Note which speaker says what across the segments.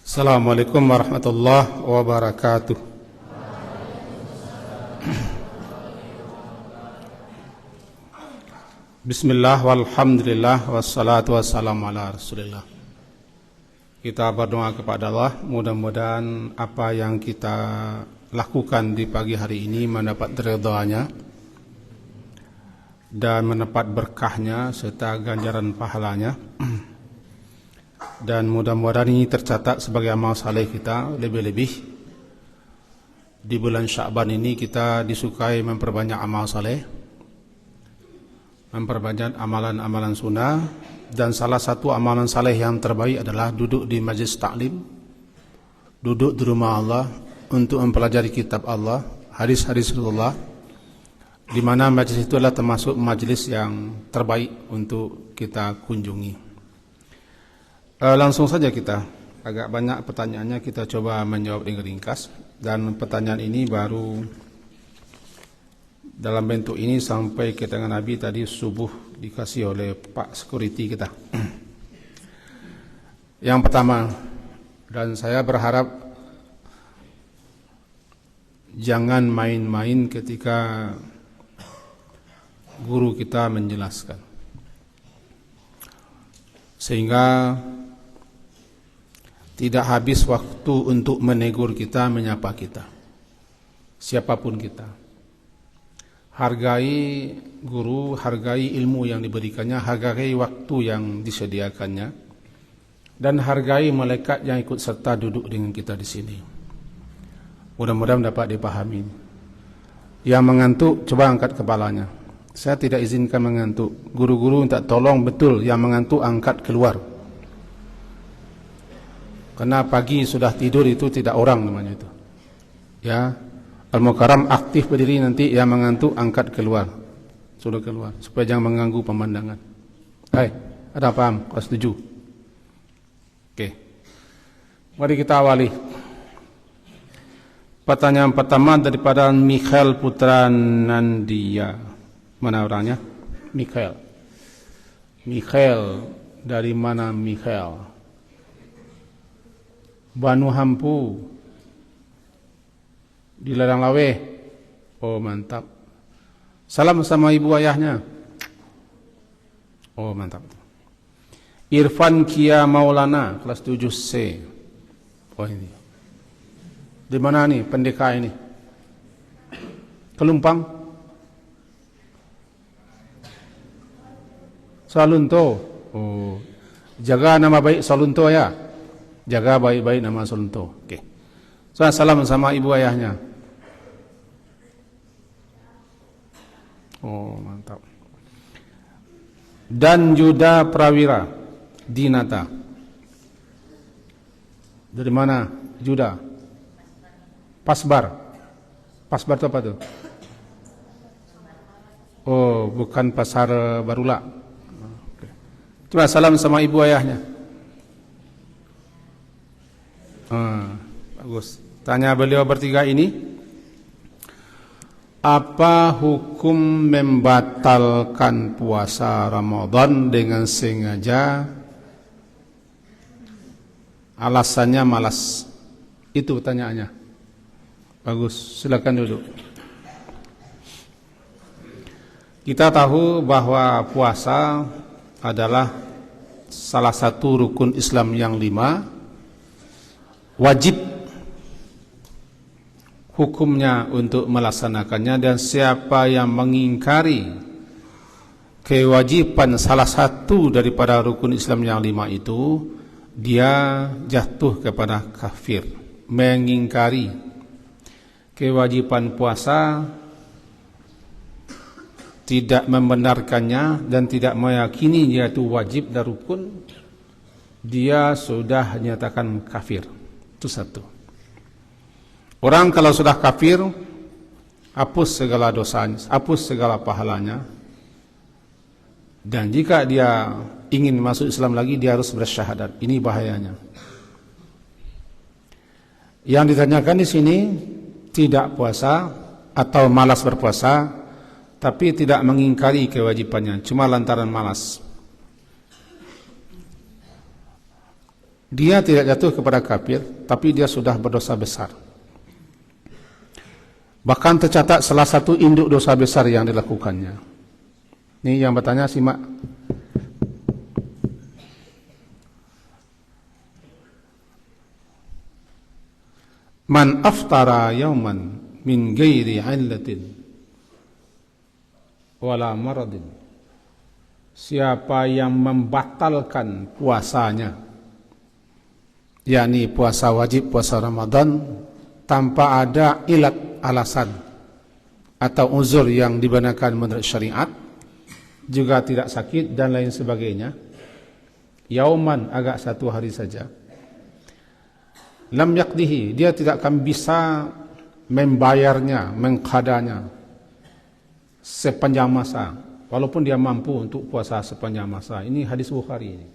Speaker 1: Assalamualaikum warahmatullahi wabarakatuh. Bismillah walhamdulillah wassalatu wassalamu ala rasulillah. Kita berdoa kepada Allah, mudah-mudahan apa yang kita lakukan di pagi hari ini mendapat ridha-Nya dan mendapat berkahnya serta ganjaran pahalanya. Dan mudah-mudahan ini tercatat sebagai amal saleh kita. Lebih-lebih di bulan Sya'ban ini kita disukai memperbanyak amal saleh, memperbanyak amalan-amalan sunnah. Dan salah satu amalan saleh yang terbaik adalah duduk di majlis taklim, duduk di rumah Allah untuk mempelajari kitab Allah, hadis-hadis Rasulullah, di mana majlis itu adalah termasuk majlis yang terbaik untuk kita kunjungi. Langsung saja kita, agak banyak pertanyaannya, kita coba menjawab dengan ringkas. Dan pertanyaan ini baru dalam bentuk ini sampai ke tangan Nabi tadi subuh dikasih oleh Pak Security kita. Yang pertama, dan saya berharap jangan main-main ketika guru kita menjelaskan, sehingga tidak habis waktu untuk menegur kita, menyapa kita, siapapun kita. Hargai guru, hargai ilmu yang diberikannya, hargai waktu yang disediakannya, dan hargai malaikat yang ikut serta duduk dengan kita di sini. Mudah-mudahan dapat dipahami. Yang mengantuk, coba angkat kepalanya. Saya tidak izinkan mengantuk. Guru-guru minta tolong betul, yang mengantuk angkat keluar. Karena pagi sudah tidur itu tidak orang namanya itu. Ya, Al-Mukarram aktif berdiri, nanti yang mengantuk angkat keluar. Sudah keluar supaya jangan mengganggu pemandangan. Hai, ada paham? Kau setuju? Oke. Mari kita awali. Pertanyaan pertama daripada Mikhail Putra Nandia. Mana orangnya? Mikhail. Mikhail, dari mana Mikhail? Banu Hampu di Ladang Lawe. Oh, mantap. Salam sama ibu ayahnya. Oh, mantap. Irfan Kia Maulana, kelas 7C. Oh, ini. Di mana nih pendeka ini? Kelumpang? Salunto. Oh, jaga nama baik Salunto ya. Jaga baik-baik nama Salunto. Oke. So, salam sama ibu ayahnya. Oh, mantap. Dan Yuda Prawira Dinata. Dari mana? Yuda. Pasbar. Pasbar itu apa tuh? Oh, bukan Pasar Barula. Oke. Coba salam sama ibu ayahnya. Bagus. Tanya beliau bertiga ini, apa hukum membatalkan puasa Ramadan dengan sengaja, alasannya malas? Itu pertanyaannya. Bagus, silakan duduk. Kita tahu bahwa puasa adalah salah satu rukun Islam yang 5, wajib hukumnya untuk melaksanakannya, dan siapa yang mengingkari kewajiban salah satu daripada rukun Islam yang 5 itu, dia jatuh kepada kafir. Mengingkari kewajiban puasa, tidak membenarkannya dan tidak meyakini dia itu wajib dan rukun, dia sudah dinyatakan kafir. Itu satu. Orang kalau sudah kafir, hapus segala dosanya, hapus segala pahalanya. Dan jika dia ingin masuk Islam lagi, dia harus bersyahadat. Ini bahayanya. Yang ditanyakan di sini tidak puasa atau malas berpuasa, tapi tidak mengingkari kewajibannya, cuma lantaran malas. Dia tidak jatuh kepada kafir, tapi dia sudah berdosa besar. Bahkan tercatat salah satu induk dosa besar yang dilakukannya. Ini yang bertanya, simak. Man aftara yauman min ghairi illatin wala maradin. Siapa yang membatalkan puasanya, yakni puasa wajib, puasa Ramadan, tanpa ada ilat, alasan atau uzur yang dibenarkan menurut syariat, juga tidak sakit dan lain sebagainya, yauman, agak satu hari saja, lam yakdihi, dia tidak akan bisa membayarnya, mengqadanya sepanjang masa, walaupun dia mampu untuk puasa sepanjang masa. Ini hadis Bukhari ini.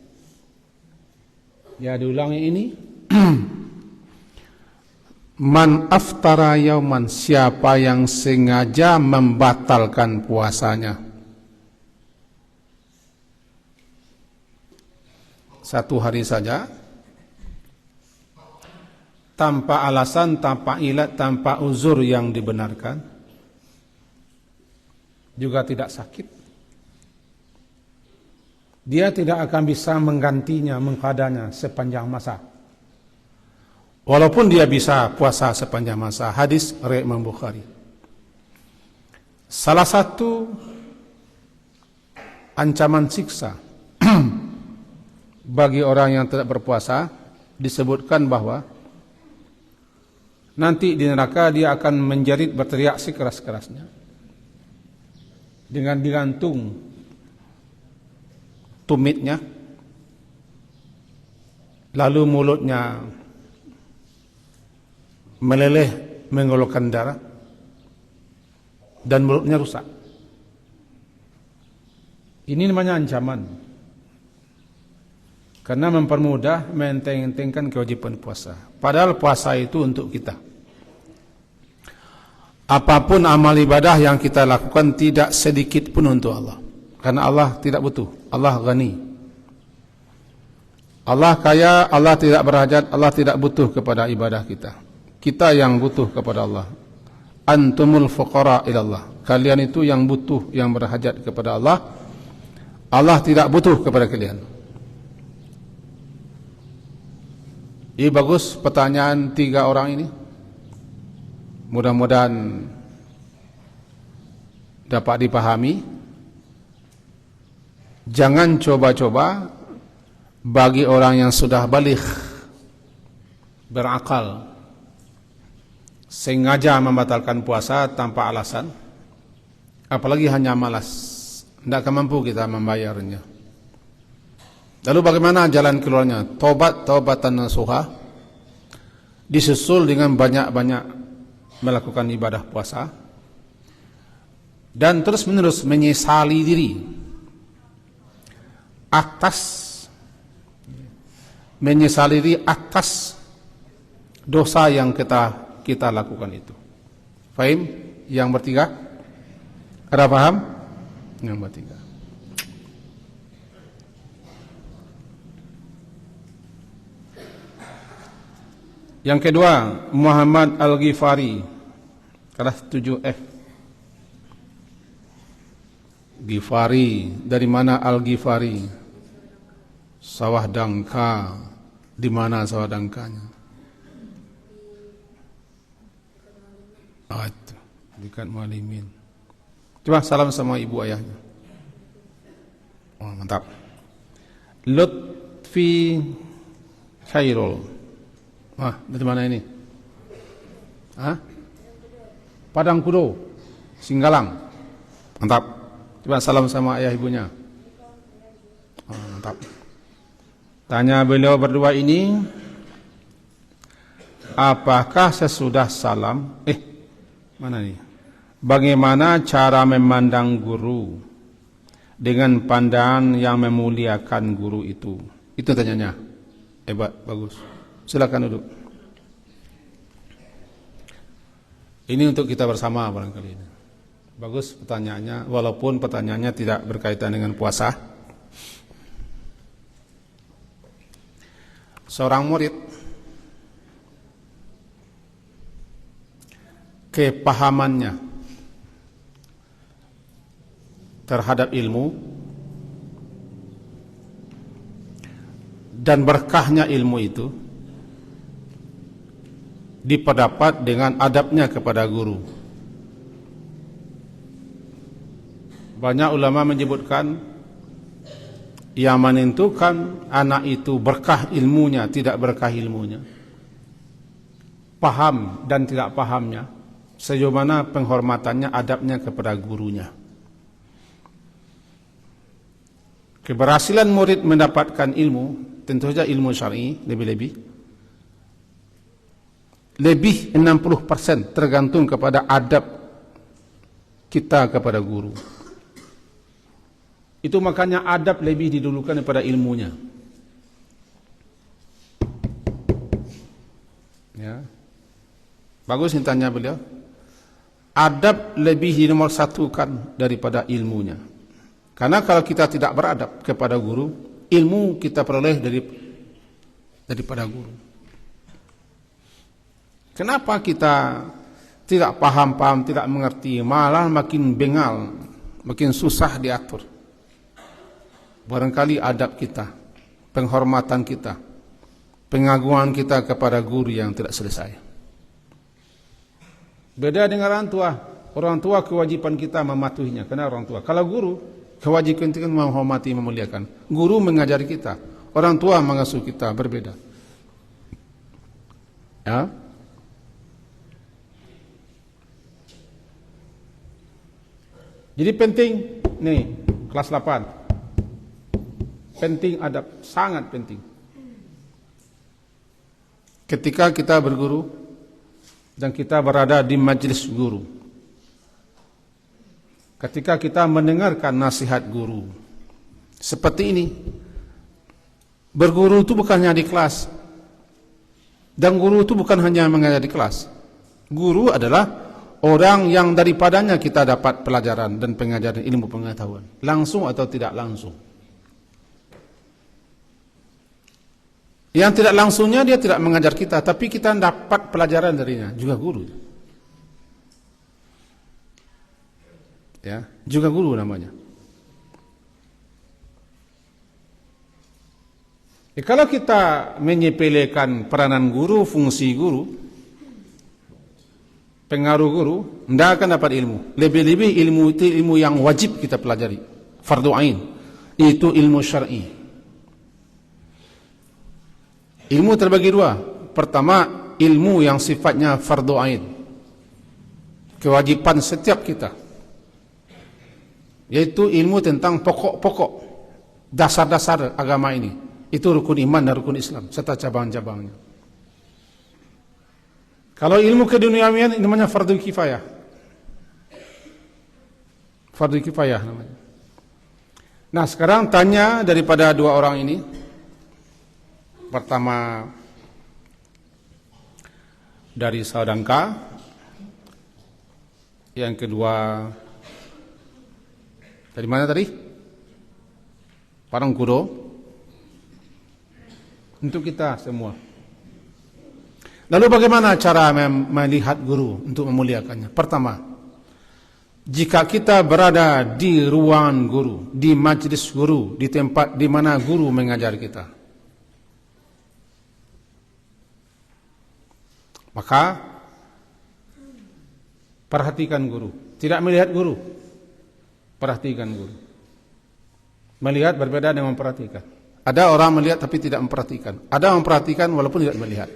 Speaker 1: Ya, diulangi ini. Man aftara yauman, siapa yang sengaja membatalkan puasanya satu hari saja, tanpa alasan, tanpa ilat, tanpa uzur yang dibenarkan, juga tidak sakit, dia tidak akan bisa menggantinya, mengqadanya sepanjang masa, walaupun dia bisa puasa sepanjang masa. Hadis riwayat Imam Bukhari. Salah satu ancaman siksa bagi orang yang tidak berpuasa, disebutkan bahwa nanti di neraka dia akan menjerit, berteriak sekeras-kerasnya dengan digantung tumitnya, lalu mulutnya meleleh mengeluarkan darah dan mulutnya rusak. Ini namanya ancaman, karena mempermudah, menteng-entengkan kewajiban puasa. Padahal puasa itu untuk kita. Apapun amal ibadah yang kita lakukan, tidak sedikit pun untuk Allah. Karena Allah tidak butuh. Allah ghani. Allah kaya, Allah tidak berhajat, Allah tidak butuh kepada ibadah kita. Kita yang butuh kepada Allah. Antumul fuqara ilallah. Kalian itu yang butuh, yang berhajat kepada Allah. Allah tidak butuh kepada kalian. Ini bagus pertanyaan 3 orang ini. Mudah-mudahan dapat dipahami. Jangan coba-coba bagi orang yang sudah baligh, berakal, sengaja membatalkan puasa tanpa alasan, apalagi hanya malas, tidak akan mampu kita membayarnya. Lalu bagaimana jalan keluarnya? Tobat, taubatan nasuha, disusul dengan banyak-banyak melakukan ibadah puasa, dan terus-menerus menyesali diri atas dosa yang kita lakukan itu. Fahim? Yang bertiga? Ada paham? Yang bertiga. Yang kedua, Muhammad Al-Ghifari, kelas 7F. Ghifari, dari mana Al-Ghifari? Sawah Dangka. Di mana sawah Dangkanya? Itu dekat Mualimin. Coba salam sama ibu ayahnya. Oh, mantap. Lutfi Khairul. Dari mana ini? Padang Kudo, Singgalang. Mantap. Coba salam sama ayah ibunya. Mantap. Tanya beliau berdua ini, apakah sesudah salam, mana nih? Bagaimana cara memandang guru dengan pandangan yang memuliakan guru itu? Itu tanyanya. Hebat, bagus. Silakan duduk. Ini untuk kita bersama barangkali ini. Bagus pertanyaannya, walaupun pertanyaannya tidak berkaitan dengan puasa. seorang murid kepahamannya terhadap ilmu dan berkahnya ilmu itu diperdapat dengan adabnya kepada guru. Banyak ulama menyebutkan yang menentukan anak itu berkah ilmunya, tidak berkah ilmunya, paham dan tidak pahamnya, sejauh mana penghormatannya, adabnya kepada gurunya. Keberhasilan murid mendapatkan ilmu, tentu saja ilmu syar'i lebih 60% tergantung kepada adab kita kepada guru. Itu makanya adab lebih didulukan daripada ilmunya. Ya. Bagus tanya beliau. Adab lebih dinomor satukan daripada ilmunya. Karena kalau kita tidak beradab kepada guru, ilmu kita peroleh daripada guru. Kenapa kita tidak paham-paham, tidak mengerti, malah makin bengal, makin susah diatur? Barangkali adab kita, penghormatan kita, pengagungan kita kepada guru yang tidak selesai. Beda dengan orang tua. Orang tua kewajiban kita mematuhinya, karena orang tua. Kalau guru, kewajiban kita menghormati, memuliakan. Guru mengajari kita, orang tua mengasuh kita, berbeda. Ya. Jadi penting, nih, kelas 8. Penting adab, sangat penting. Ketika kita berguru dan kita berada di majelis guru, ketika kita mendengarkan nasihat guru, seperti ini, berguru itu bukan hanya di kelas, dan guru itu bukan hanya mengajar di kelas. Guru adalah orang yang daripadanya kita dapat pelajaran dan pengajaran ilmu pengetahuan, langsung atau tidak langsung. Yang tidak langsungnya dia tidak mengajar kita, tapi kita dapat pelajaran darinya, juga guru. Ya, juga guru namanya. Kalau kita menyepelekan peranan guru, fungsi guru, pengaruh guru, tidak akan dapat ilmu. Lebih-lebih ilmu itu ilmu yang wajib kita pelajari, fardu ain, itu ilmu syar'i. Ilmu terbagi dua. Pertama, ilmu yang sifatnya fardu ain, kewajiban setiap kita, yaitu ilmu tentang pokok-pokok dasar-dasar agama ini. Itu rukun iman dan rukun Islam serta cabang-cabangnya. Kalau ilmu keduniawian ini namanya fardu kifayah. Fardu kifayah namanya. Nah, sekarang tanya daripada dua orang ini. Pertama dari Saudangka, yang kedua dari mana tadi? Parangkudo. Untuk kita semua. Lalu bagaimana cara melihat guru untuk memuliakannya? Pertama, jika kita berada di ruangan guru, di majelis guru, di tempat di mana guru mengajar kita, maka perhatikan guru. Tidak melihat guru, perhatikan guru. Melihat berbeda dengan memperhatikan. Ada orang melihat tapi tidak memperhatikan. Ada yang memperhatikan walaupun tidak melihat.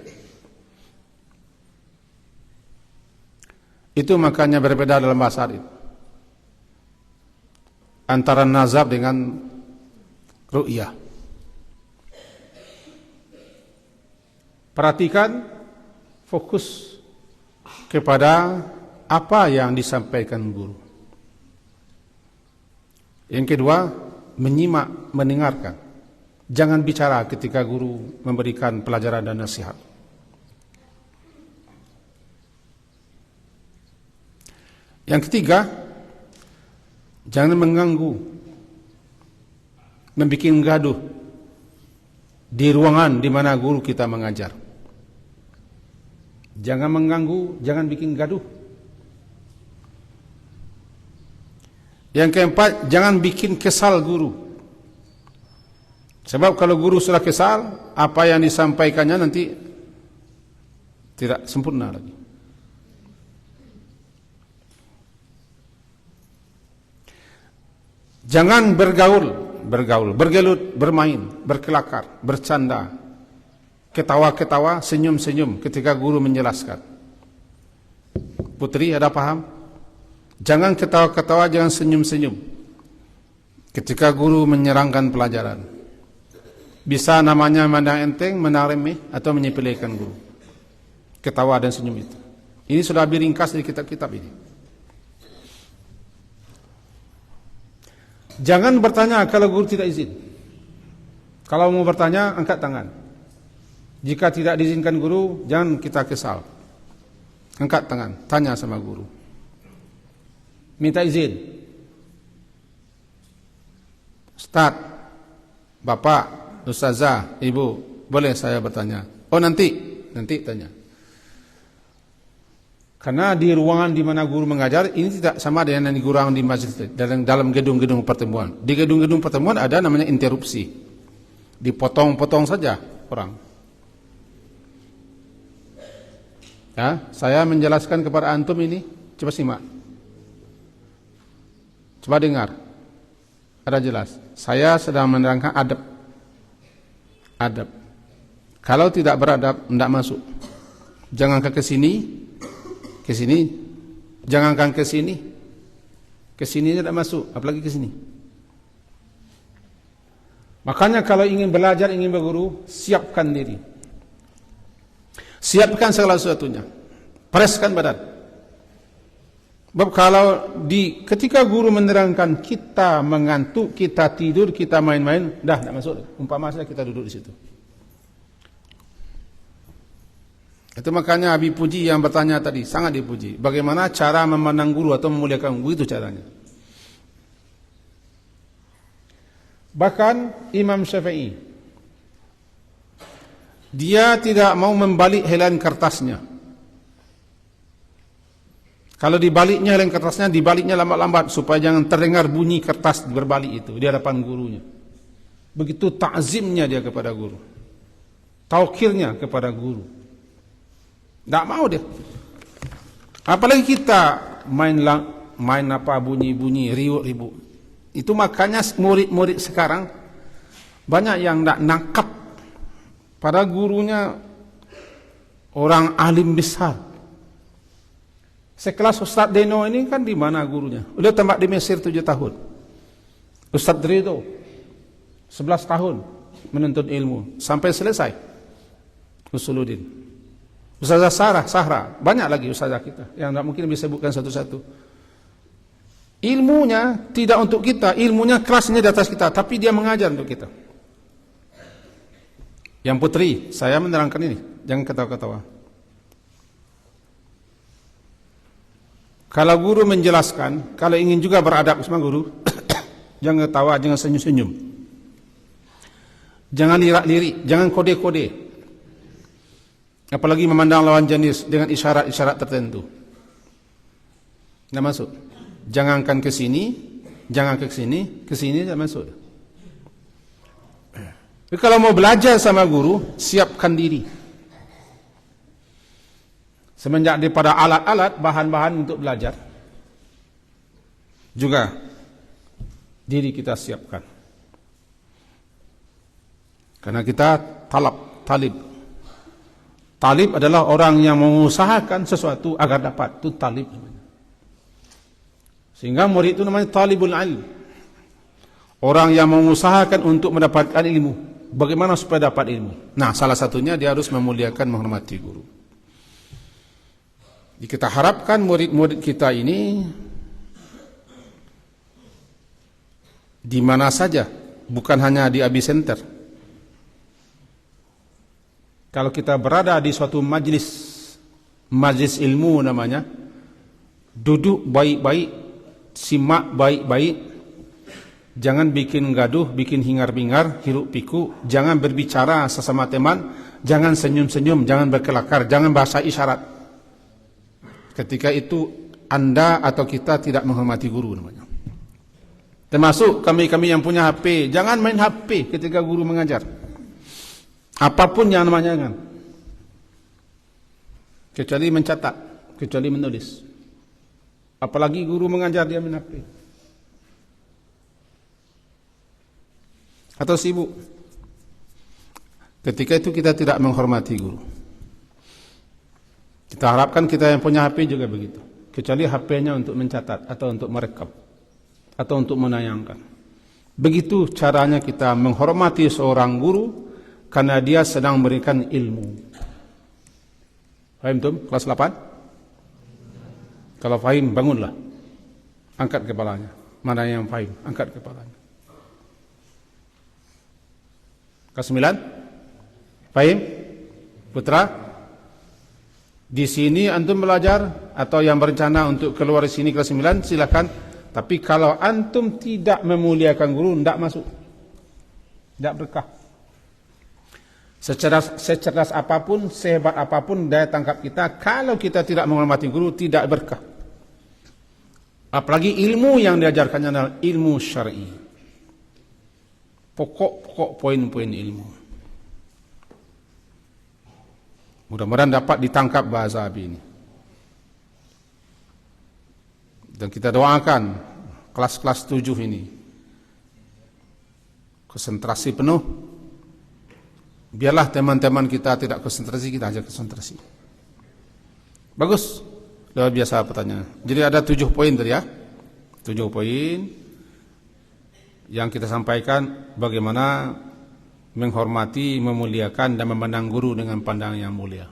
Speaker 1: Itu makanya berbeda dalam bahasa Arab antara nazar dengan ru'yah. Perhatikan, fokus kepada apa yang disampaikan guru. Yang kedua, menyimak, mendengarkan. Jangan bicara ketika guru memberikan pelajaran dan nasihat. Yang ketiga, jangan mengganggu, membuat gaduh di ruangan di mana guru kita mengajar. Jangan mengganggu, jangan bikin gaduh. Yang keempat, jangan bikin kesal guru. Sebab kalau guru sudah kesal, apa yang disampaikannya nanti tidak sempurna lagi. Jangan bergelut, bermain, berkelakar, bercanda, ketawa-ketawa, senyum-senyum ketika guru menjelaskan. Putri, ada paham? Jangan ketawa-ketawa, jangan senyum-senyum ketika guru menyerangkan pelajaran. Bisa namanya mandang enteng, mandang remeh, atau menyepelekan guru. Ketawa dan senyum itu. Ini sudah diringkas di kitab-kitab ini. Jangan bertanya kalau guru tidak izin. Kalau mau bertanya, angkat tangan. Jika tidak diizinkan guru, jangan kita kesal. Angkat tangan, tanya sama guru. Minta izin. Ustaz, Bapak, Ustazah, Ibu, boleh saya bertanya? Oh, nanti tanya. Karena di ruangan di mana guru mengajar ini tidak sama dengan di ruangan di masjid, dalam gedung-gedung pertemuan. Di gedung-gedung pertemuan ada namanya interupsi. Dipotong-potong saja orang. Ya, saya menjelaskan kepada antum ini, coba simak. Coba dengar. Ada jelas. Saya sedang menerangkan adab. Adab. Kalau tidak beradab, tidak masuk. Jangan ke sini. Ke sini, jangankan ke sini tidak masuk, apalagi ke sini. Makanya kalau ingin belajar, ingin berguru, siapkan diri, siapkan segala sesuatunya, preskan badan. Sebab kalau ketika guru menerangkan kita mengantuk, kita tidur, kita main-main, dah tidak masuk. Umpama saja kita duduk di situ. Itu makanya Habib Puji yang bertanya tadi, sangat dipuji. Bagaimana cara memandang guru atau memuliakan guru, itu caranya. Bahkan Imam Syafi'i, dia tidak mau membalik helaian kertasnya. Kalau dibaliknya helaian kertasnya, dibaliknya lambat-lambat supaya jangan terdengar bunyi kertas berbalik itu di hadapan gurunya. Begitu ta'zimnya dia kepada guru, taukirnya kepada guru. Tak mau dia. Apalagi kita main apa bunyi-bunyi riuk-riuk. Itu makanya murid-murid sekarang banyak yang tak nangkap pada gurunya orang alim besar. Sekelas Ustaz Deno ini kan di mana gurunya? Udah tempat di Mesir 7 tahun. Ustaz Ridho 11 tahun menuntut ilmu sampai selesai. Usuluddin. Ustazah Sahra, banyak lagi ustazah kita yang tidak mungkin bisa sebutkan satu-satu. Ilmunya tidak untuk kita, ilmunya kelasnya di atas kita, tapi dia mengajar untuk kita. Yang putri, saya menerangkan ini, jangan ketawa-ketawa. Kalau guru menjelaskan, kalau ingin juga beradab sama guru, jangan ketawa, jangan senyum-senyum. Jangan lirak-lirik, jangan kode-kode. Apalagi memandang lawan jenis dengan isyarat-isyarat tertentu. Tidak masuk. Jangankan ke sini, jangan ke sini tidak masuk. Tapi kalau mau belajar sama guru, siapkan diri. Semenjak daripada alat-alat, bahan-bahan untuk belajar, juga diri kita siapkan. Karena kita talib. Talib adalah orang yang mengusahakan sesuatu agar dapat. Itu talib. Sehingga murid itu namanya talibul ilm. Orang yang mengusahakan untuk mendapatkan ilmu. Bagaimana supaya dapat ilmu? Nah, salah satunya dia harus memuliakan, menghormati guru. Kita harapkan murid-murid kita ini di mana saja, bukan hanya di Abi Center. Kalau kita berada di suatu majlis ilmu namanya, duduk baik-baik, simak baik-baik, Jangan bikin gaduh, bikin hingar-bingar, hiruk pikuk, jangan berbicara sesama teman, jangan senyum-senyum, jangan berkelakar, jangan bahasa isyarat. Ketika itu Anda atau kita tidak menghormati guru namanya. Termasuk kami-kami yang punya HP, jangan main HP ketika guru mengajar. Apapun yang namanya jangan. Kecuali mencatat, kecuali menulis. Apalagi guru mengajar dia main HP. Atau sibuk. Ketika itu kita tidak menghormati guru. Kita harapkan kita yang punya HP juga begitu. Kecuali HP-nya untuk mencatat atau untuk merekam atau untuk menayangkan. Begitu caranya kita menghormati seorang guru karena dia sedang memberikan ilmu. Fahim tuh? Kelas 8? Kalau fahim, bangunlah. Angkat kepalanya. Mana yang fahim? Angkat kepalanya. Kelas 9? Fahim? Putra? Di sini antum belajar atau yang berencana untuk keluar di sini kelas 9 silakan. Tapi kalau antum tidak memuliakan guru, tidak masuk. Tidak berkah. Secerdas apapun, sehebat apapun daya tangkap kita, kalau kita tidak menghormati guru, tidak berkah. Apalagi ilmu yang diajarkannya adalah ilmu syar'i. Pokok-pokok poin-poin ilmu. Mudah-mudahan dapat ditangkap bahasa Abi ini. Dan kita doakan kelas-kelas 7 ini konsentrasi penuh. Biarlah teman-teman kita tidak konsentrasi, kita aja konsentrasi. Bagus. Luar biasa pertanyaan. Jadi ada 7 poin tadi ya. 7 poin yang kita sampaikan bagaimana menghormati, memuliakan dan memandang guru dengan pandangan yang mulia.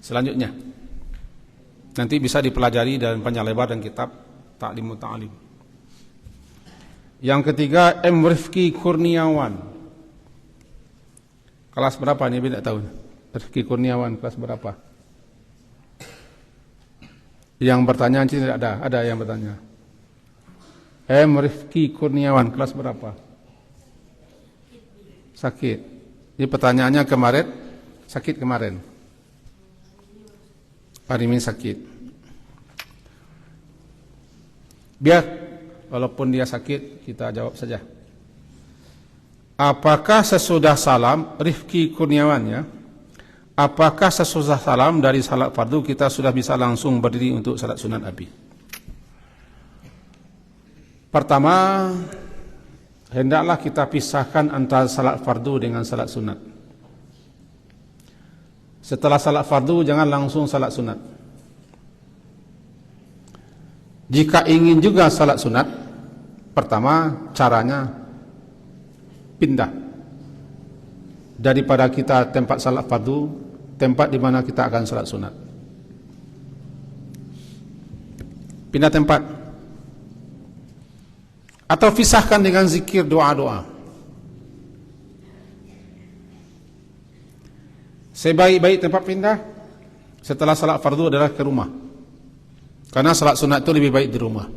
Speaker 1: Selanjutnya nanti bisa dipelajari dalam panjang lebar dan kitab Ta'limut Ta'lim. Yang ketiga, M. Rifki Kurniawan. Kelas berapa nih? Tidak tahu. Rifki Kurniawan kelas berapa? Yang bertanya tidak ada. Ada yang bertanya. M. Rifki Kurniawan kelas berapa? Sakit. Ini pertanyaannya kemarin. Sakit kemarin. Hari ini sakit. Biar walaupun dia sakit, kita jawab saja. Apakah sesudah salam, Rifki Kurniawan ya, apakah sesudah salam dari salat fardu kita sudah bisa langsung berdiri untuk salat sunat Abi? Pertama, hendaklah kita pisahkan antara salat fardu dengan salat sunat. Setelah salat fardu jangan langsung salat sunat. Jika ingin juga salat sunat, pertama caranya pindah daripada kita tempat salat fardu, tempat di mana kita akan salat sunat. Pindah tempat. Atau pisahkan dengan zikir doa-doa. Sebaik-baik tempat pindah setelah salat fardu adalah ke rumah. Karena salat sunat itu lebih baik di rumah.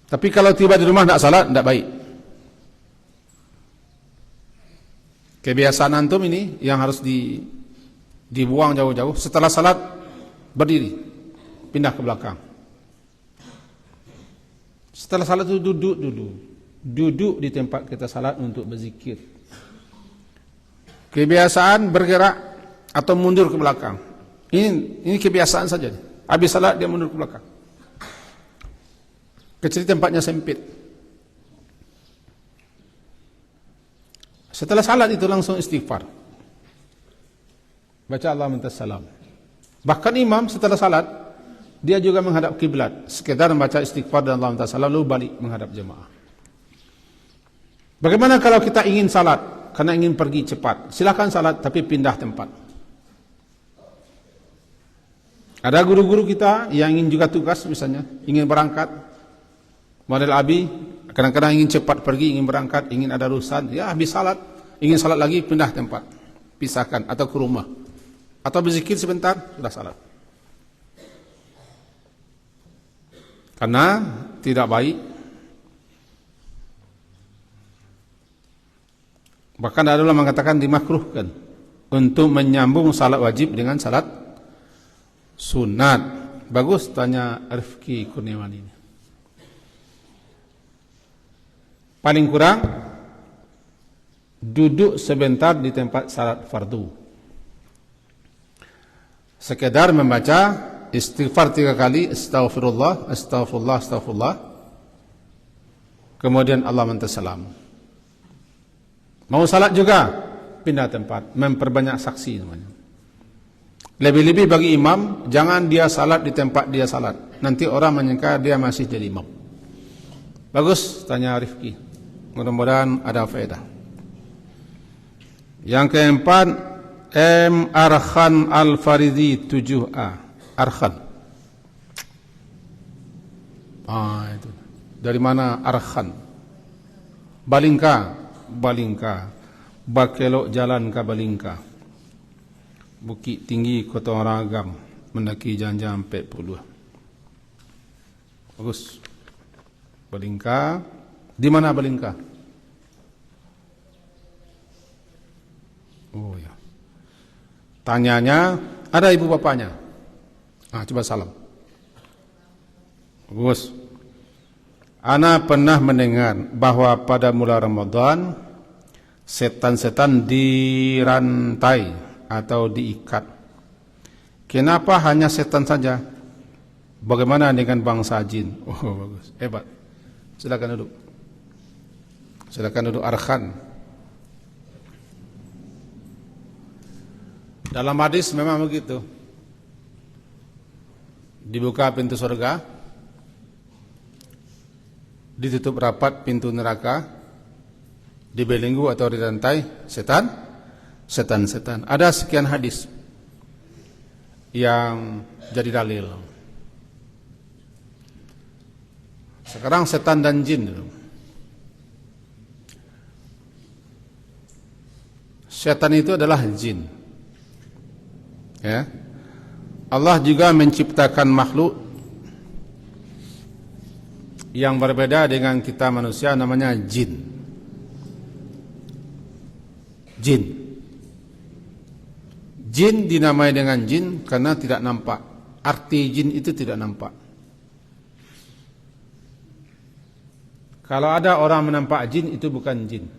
Speaker 1: Tapi kalau tiba di rumah tidak salat, tidak baik. Kebiasaan antum ini yang harus dibuang jauh-jauh. Setelah salat berdiri, pindah ke belakang. Setelah salat itu duduk di tempat kita salat untuk berzikir. Kebiasaan bergerak atau mundur ke belakang. Ini kebiasaan saja. Habis salat dia mundur ke belakang. Kecuali tempatnya sempit. Setelah salat itu langsung istighfar. Baca Allahumma salam. Bahkan imam setelah salat dia juga menghadap kiblat, sekedar membaca istighfar dan Allahumma salam lalu balik menghadap jemaah. Bagaimana kalau kita ingin salat karena ingin pergi cepat? Silakan salat tapi pindah tempat. Ada guru-guru kita yang ingin juga tugas misalnya, ingin berangkat, model Abi, kadang-kadang ingin cepat pergi, ingin berangkat, ingin ada urusan, ya habis salat, ingin salat lagi, pindah tempat, pisahkan, atau ke rumah, atau berzikir sebentar, sudah salat. Karena tidak baik. Bahkan ada ulama mengatakan dimakruhkan untuk menyambung salat wajib dengan salat sunat. Bagus tanya Rifki Kurniawan ini. Paling kurang duduk sebentar di tempat salat fardu. Sekedar membaca istighfar 3 kali, astaghfirullah, astaghfirullah, astaghfirullah. Kemudian Allah mentassalam. Mau salat juga, pindah tempat, memperbanyak saksi namanya. Lebih-lebih bagi imam, jangan dia salat di tempat dia salat. Nanti orang menyangka dia masih jadi imam. Bagus, tanya Rifki. Mudah-mudahan ada faedah. Yang keempat, M. Arkhan Al-Faridi 7A. Arkhan. Itu. Dari mana Arkhan? Balingka. Bakelok jalan ke Balingka. Bukit Tinggi Kota Ragam, mendaki jam-jam 42. Bagus. Balingka. Di mana Balingka? Oh ya. Tanyanya, ada ibu bapaknya? Coba salam. Bagus. Ana pernah mendengar bahwa pada mula Ramadan setan-setan dirantai atau diikat. Kenapa hanya setan saja? Bagaimana dengan bangsa jin? Oh bagus, hebat. Silakan duduk. Silakan duduk Arkhan. Dalam hadis memang begitu. Dibuka pintu surga, ditutup rapat pintu neraka, dibelenggu atau dirantai setan. Ada sekian hadis yang jadi dalil. Sekarang setan dan jin. Setan itu adalah jin. Ya. Allah juga menciptakan makhluk yang berbeda dengan kita manusia, namanya jin. Jin dinamai dengan jin karena tidak nampak. Arti jin itu tidak nampak. Kalau ada orang menampak jin, itu bukan jin.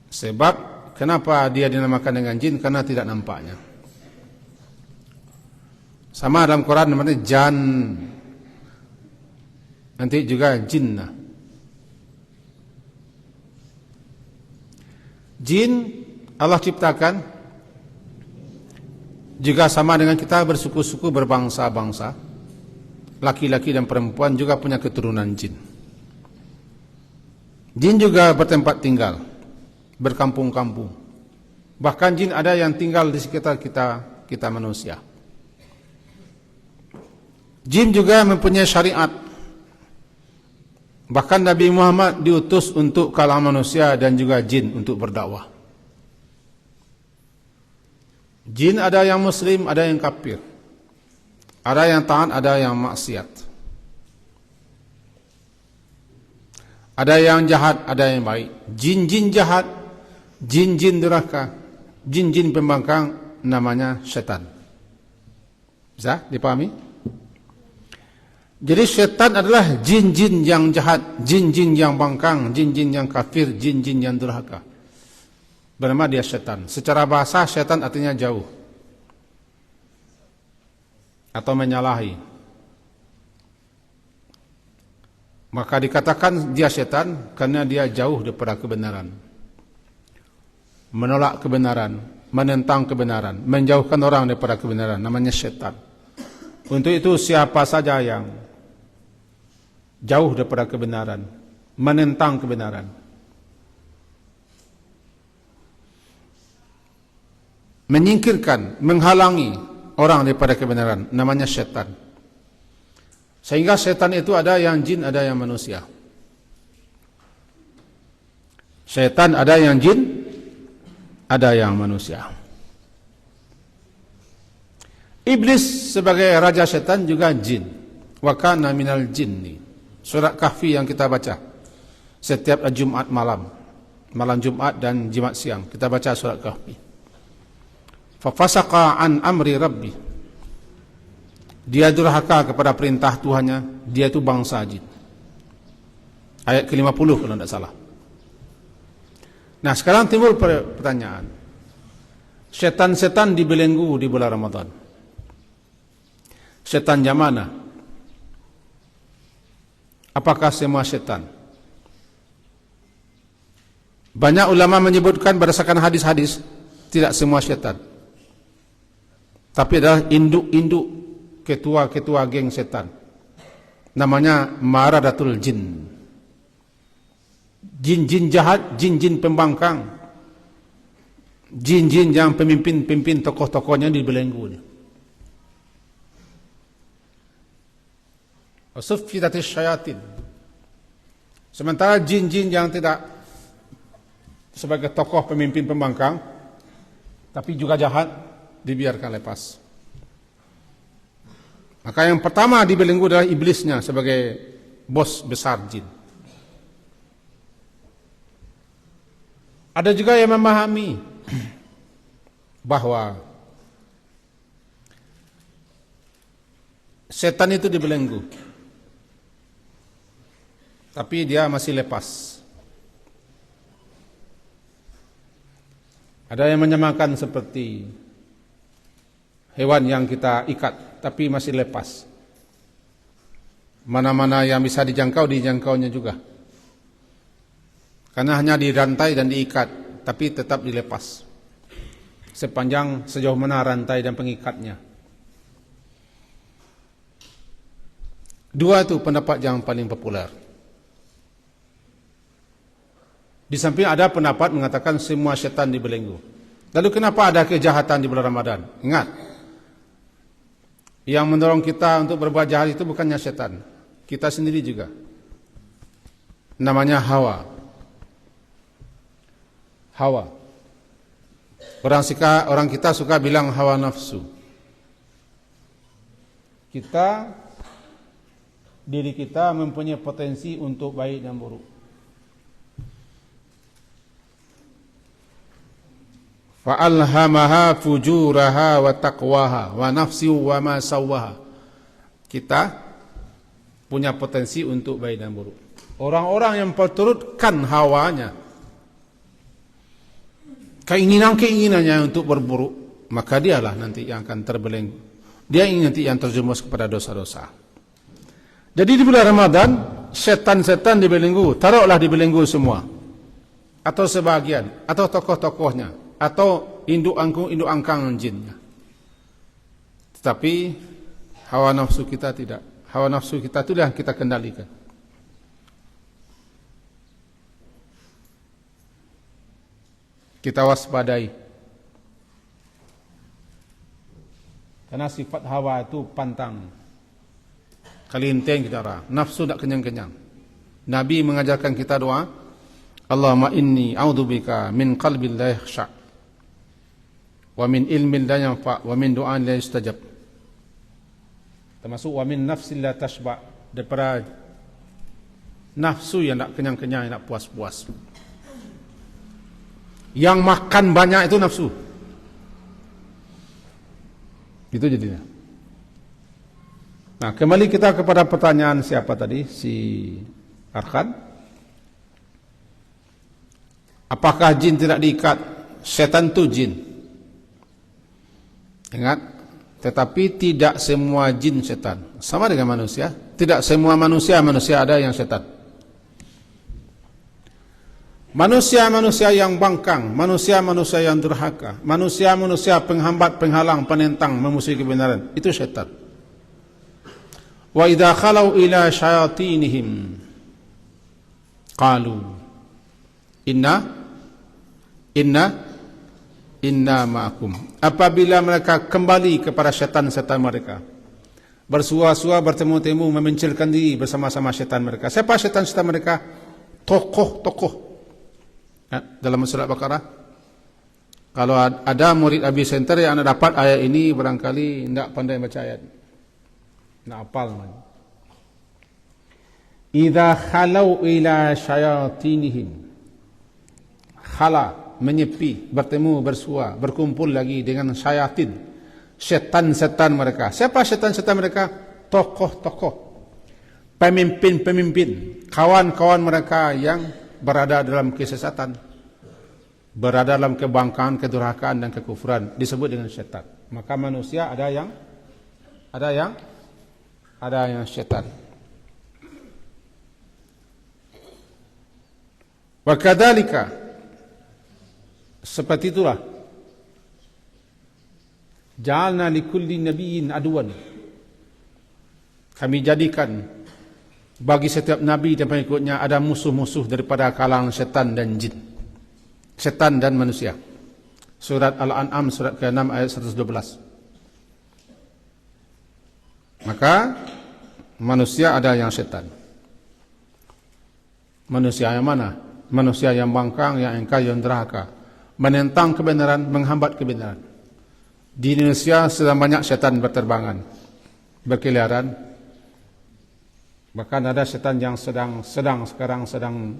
Speaker 1: Sebab kenapa dia dinamakan dengan jin? Karena tidak nampaknya. Sama dalam Quran namanya jan. Nanti juga jinnah. Jin Allah ciptakan juga sama dengan kita, bersuku-suku, berbangsa-bangsa. Laki-laki dan perempuan juga punya keturunan jin. Jin juga bertempat tinggal, berkampung-kampung. Bahkan jin ada yang tinggal di sekitar kita manusia. Jin juga mempunyai syariat. Bahkan Nabi Muhammad diutus untuk kalangan manusia dan juga jin untuk berdakwah. Jin ada yang muslim, ada yang kafir. Ada yang taat, ada yang maksiat. Ada yang jahat, ada yang baik. Jin-jin jahat, jin-jin durhaka, jin-jin pembangkang, namanya setan. Bisa dipahami? Jadi setan adalah jin-jin yang jahat, jin-jin yang bangkang, jin-jin yang kafir, jin-jin yang durhaka. Bernama dia setan. Secara bahasa setan artinya jauh atau menyalahi. Maka dikatakan dia setan karena dia jauh daripada kebenaran, menolak kebenaran, menentang kebenaran, menjauhkan orang daripada kebenaran, namanya setan. Untuk itu siapa saja yang jauh daripada kebenaran, menentang kebenaran, menyingkirkan, menghalangi orang daripada kebenaran, namanya setan. Sehingga setan itu ada yang jin, ada yang manusia. Setan ada yang jin, ada yang manusia. Iblis sebagai raja setan juga jin. Wa kana minal jinni. Surat Kahfi yang kita baca setiap Jumat malam Jumat dan Jumat siang kita baca surat Kahfi. Fa fasaqa an amri rabbi. Dia durhaka kepada perintah Tuhannya, dia itu bangsa jin. Ayat ke-50 kalau tidak salah. Nah, sekarang timbul pertanyaan. Setan-setan dibelenggu di bulan Ramadan. Setan yang mana? Apakah semua setan? Banyak ulama menyebutkan berdasarkan hadis-hadis, tidak semua setan. Tapi adalah induk-induk ketua-ketua geng setan. Namanya maradatul jin. Jin-jin jahat, jin-jin pembangkang. Jin-jin yang pemimpin tokoh-tokohnya dibelenggu. Wasuffidatis syayatin. Sementara jin-jin yang tidak sebagai tokoh pemimpin pembangkang, tapi juga jahat, dibiarkan lepas. Maka yang pertama dibelenggu adalah iblisnya sebagai bos besar jin. Ada juga yang memahami bahwa setan itu dibelenggu, tapi dia masih lepas. Ada yang menyamakan seperti hewan yang kita ikat, tapi masih lepas. Mana-mana yang bisa dijangkaunya juga. Karena hanya dirantai dan diikat, tapi tetap dilepas. Sejauh mana rantai dan pengikatnya. Dua itu pendapat yang paling populer. Di samping ada pendapat mengatakan semua setan dibelenggu. Lalu kenapa ada kejahatan di bulan Ramadan? Ingat, yang mendorong kita untuk berbuat jahat itu bukannya setan, kita sendiri juga. Namanya hawa. Hawa. Orang kita suka bilang hawa nafsu. Diri kita mempunyai potensi untuk baik dan buruk. Fa'alhamaha fujuraha wa taqwaha wa nafsi wa ma sawwaha. Kita punya potensi untuk baik dan buruk. Orang-orang yang perturutkan hawanya, keinginannya untuk berburuk, maka dialah nanti yang akan terbelenggu. Dia ingin nanti yang terjerumus kepada dosa-dosa. Jadi di bulan Ramadan, setan-setan dibelenggu, taruhlah dibelenggu semua. Atau sebagian, atau tokoh-tokohnya, atau induk angkang jinnya. Tetapi hawa nafsu kita tidak. Hawa nafsu kita itu yang kita kendalikan. Kita waspadai. Karena sifat hawa itu pantang. Kalinteng kita orang. Nafsu tak kenyang-kenyang. Nabi mengajarkan kita doa, Allahumma inni a'udzubika min qalbin la yakhsha' wa min ilmin la yanfa' wa min du'an la yustajab. Termasuk wa min nafsin la tashba', daripada nafsu yang tak kenyang-kenyang, yang tak puas-puas. Yang makan banyak itu nafsu. Itu jadinya. Nah, kembali kita kepada pertanyaan siapa tadi? Si Arkan. Apakah jin tidak diikat? Setan itu jin. Ingat, tetapi tidak semua jin setan. Sama dengan manusia. Tidak semua manusia ada yang setan. Manusia-manusia yang bangkang, manusia-manusia yang durhaka, manusia-manusia penghambat, penghalang, penentang, memusuhi kebenaran, itu setan. Wa idza khalau ila syayatinihim qalu inna ma'akum. Apabila mereka kembali kepada setan-setan mereka, bersua-sua, bertemu-temu, memencilkan diri bersama-sama setan mereka. Siapa setan-setan mereka? Tokoh-tokoh. Dalam surat Baqarah, kalau ada murid Abi Center yang dapat ayat ini, barangkali tidak pandai baca ayat, tidak hafal. idza khalau ila syayatinihim, khala menyepi, bertemu, bersua, berkumpul lagi dengan syayatin, setan-setan mereka. Siapa setan-setan mereka? Tokoh-tokoh, pemimpin-pemimpin, kawan-kawan mereka yang berada dalam kesesatan, berada dalam kebangkangan, kedurhakaan dan kekufuran, disebut dengan setan. Maka manusia ada yang setan. Wa kadzalika, seperti itulah, ja'alna likulli nabiyyin aduwan, kami jadikan bagi setiap nabi dan pengikutnya ada musuh-musuh daripada kalangan setan dan jin, setan dan manusia. Surat Al-An'am surat ke-6 ayat 112. Maka manusia ada yang setan. Manusia yang mana? Manusia yang bangkang, yang engkar, yang derhaka, menentang kebenaran, menghambat kebenaran. Di Indonesia sedang banyak setan berterbangan, berkeliaran. Bahkan ada setan yang sekarang sedang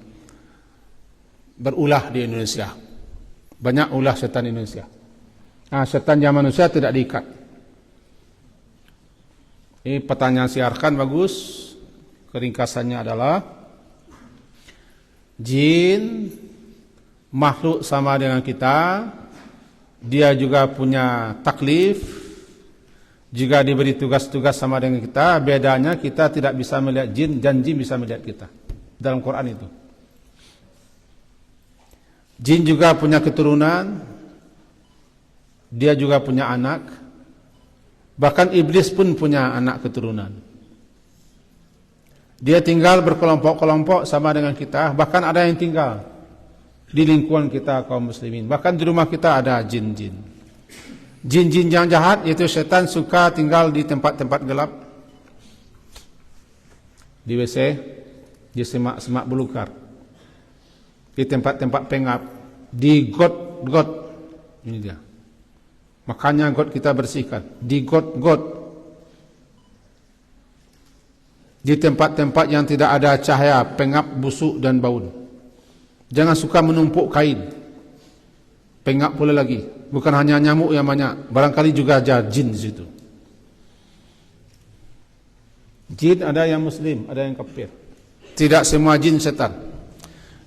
Speaker 1: berulah di Indonesia. Banyak ulah setan di Indonesia. Setan yang manusia tidak diikat. Ini pertanyaan siarkan bagus. Keringkasannya adalah jin makhluk sama dengan kita, dia juga punya taklif, juga diberi tugas-tugas sama dengan kita. Bedanya kita tidak bisa melihat jin dan jin bisa melihat kita. Dalam Quran itu. Jin juga punya keturunan, dia juga punya anak. Bahkan iblis pun punya anak keturunan. Dia tinggal berkelompok-kelompok sama dengan kita. Bahkan ada yang tinggal di lingkungan kita kaum muslimin. Bahkan di rumah kita ada jin-jin. Jin-jin yang jahat, yaitu setan, suka tinggal di tempat-tempat gelap, di WC, di semak-semak belukar, di tempat-tempat pengap, di got-got. Ini dia. Makanya got kita bersihkan. Di got-got, di tempat-tempat yang tidak ada cahaya, pengap, busuk dan bau. Jangan suka menumpuk kain, pengap pula lagi. Bukan hanya nyamuk yang banyak, barangkali juga ada jin di situ. Jin ada yang muslim, ada yang kafir. Tidak semua jin setan,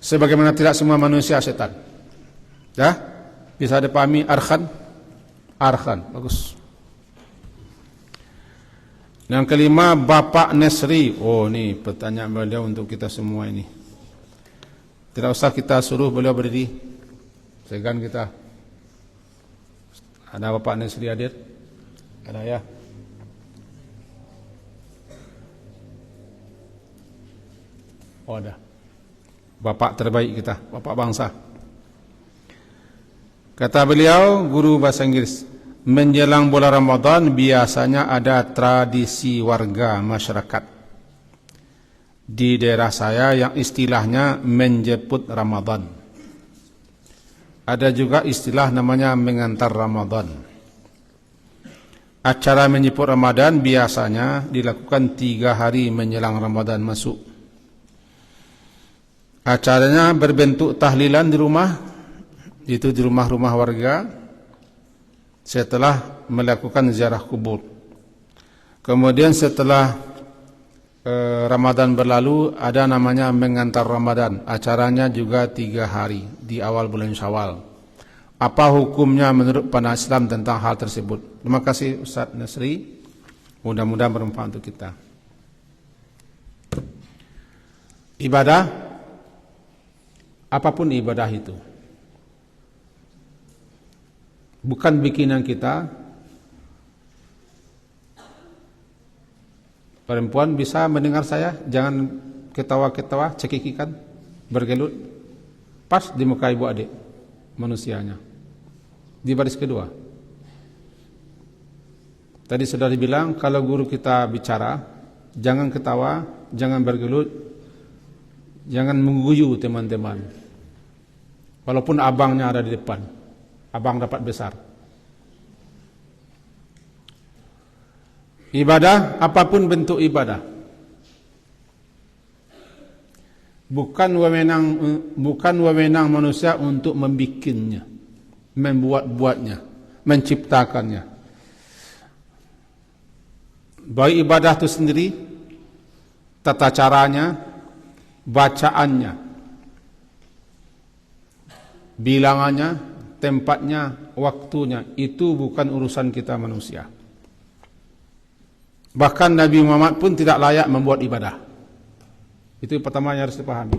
Speaker 1: sebagaimana tidak semua manusia setan. Ya, bisa dipahami Arkhan, bagus. Yang kelima, Bapak Nesri. Oh, ini pertanyaan beliau untuk kita semua ini. Tidak usah kita suruh beliau berdiri, segan kita. Ada Bapak Nesri hadir? Ada ya? Oh, ada. Bapak terbaik kita, Bapak bangsa. Kata beliau, guru bahasa Inggris, menjelang bulan Ramadan biasanya ada tradisi warga masyarakat di daerah saya yang istilahnya menjemput Ramadan. Ada juga istilah namanya mengantar Ramadan. Acara menjemput Ramadan biasanya dilakukan 3 hari menjelang Ramadan masuk. Acaranya berbentuk tahlilan di rumah, itu di rumah-rumah warga, setelah melakukan ziarah kubur. Kemudian setelah Ramadan berlalu, ada namanya mengantar Ramadan. Acaranya juga 3 hari di awal bulan Syawal. Apa hukumnya menurut pandangan Islam tentang hal tersebut? Terima kasih Ustaz Nasri. Mudah-mudahan bermanfaat untuk kita. Ibadah, apapun ibadah itu, bukan bikinan kita. Perempuan bisa mendengar saya, jangan ketawa-ketawa, cekikikan, bergelut. Pas di muka ibu adik manusianya, di baris kedua. Tadi sudah dibilang, kalau guru kita bicara, jangan ketawa, jangan bergelut, jangan mengguyu teman-teman. Walaupun abangnya ada di depan, abang dapat besar. Ibadah, apapun bentuk ibadah, bukan wewenang manusia untuk membikinnya, membuat-buatnya, menciptakannya. Baik ibadah itu sendiri, tata caranya, bacaannya, bilangannya, tempatnya, waktunya, itu bukan urusan kita manusia. Bahkan Nabi Muhammad pun tidak layak membuat ibadah. Itu pertama yang harus dipahami.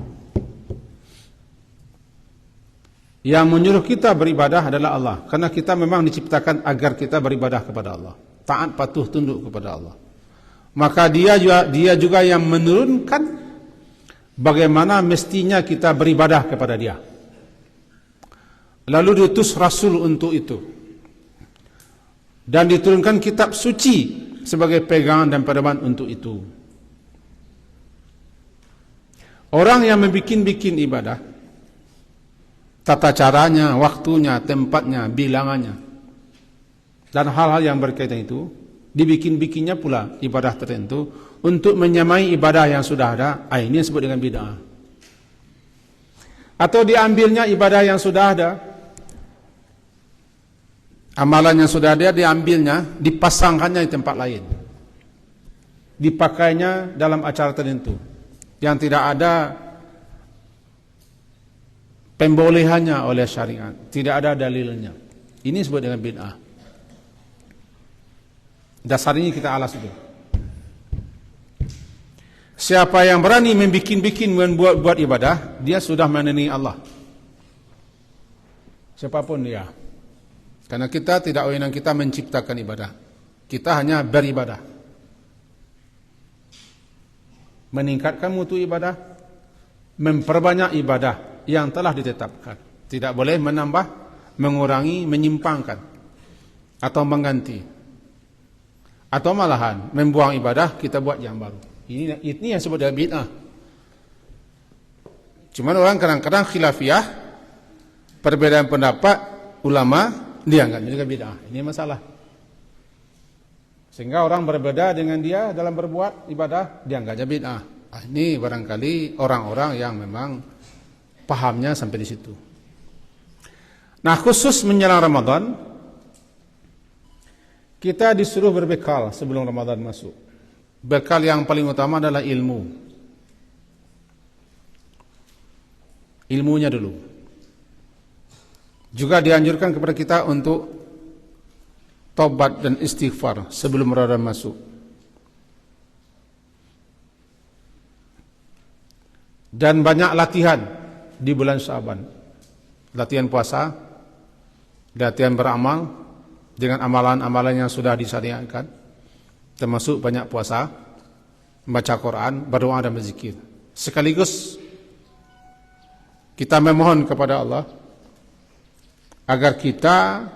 Speaker 1: Yang menyuruh kita beribadah adalah Allah, karena kita memang diciptakan agar kita beribadah kepada Allah, taat patuh tunduk kepada Allah. Maka dia juga yang menurunkan bagaimana mestinya kita beribadah kepada Dia. Lalu diutus Rasul untuk itu, dan diturunkan kitab suci sebagai pegangan dan pedoman untuk itu. Orang yang membikin ibadah, tata caranya, waktunya, tempatnya, bilangannya, dan hal-hal yang berkaitan itu, dibikin-bikinnya pula ibadah tertentu untuk menyamai ibadah yang sudah ada. Ini disebut dengan bid'ah. Atau diambilnya ibadah yang sudah ada, amalan yang sudah ada, diambilnya, dipasangkannya di tempat lain, dipakainya dalam acara tertentu yang tidak ada pembolehannya oleh syariat, tidak ada dalilnya. Ini disebut dengan bid'ah. Dasarnya kita alas itu. Siapa yang berani membuat ibadah, dia sudah menandingi Allah. Siapapun dia. Karena kita tidak wewenang kita menciptakan ibadah. Kita hanya beribadah. Meningkatkan mutu ibadah, memperbanyak ibadah yang telah ditetapkan. Tidak boleh menambah, mengurangi, menyimpangkan, atau mengganti. Atau malahan membuang ibadah, kita buat yang baru. Ini yang disebut dengan bid'ah. Cuman orang kadang-kadang khilafiyah, perbedaan pendapat ulama, dianggap juga bid'ah. Ini masalah. Sehingga orang berbeda dengan dia dalam berbuat ibadah, dianggapnya bid'ah. Ini barangkali orang-orang yang memang pahamnya sampai di situ. Nah, khusus menjelang Ramadan, kita disuruh berbekal sebelum Ramadan masuk. Bekal yang paling utama adalah ilmu. Ilmunya dulu. Juga dianjurkan kepada kita untuk taubat dan istighfar sebelum Ramadan masuk. Dan banyak latihan di bulan Sya'ban. Latihan puasa, latihan beramal dengan amalan-amalan yang sudah disyariatkan, termasuk banyak puasa, membaca Quran, berdoa dan berzikir. Sekaligus kita memohon kepada Allah agar kita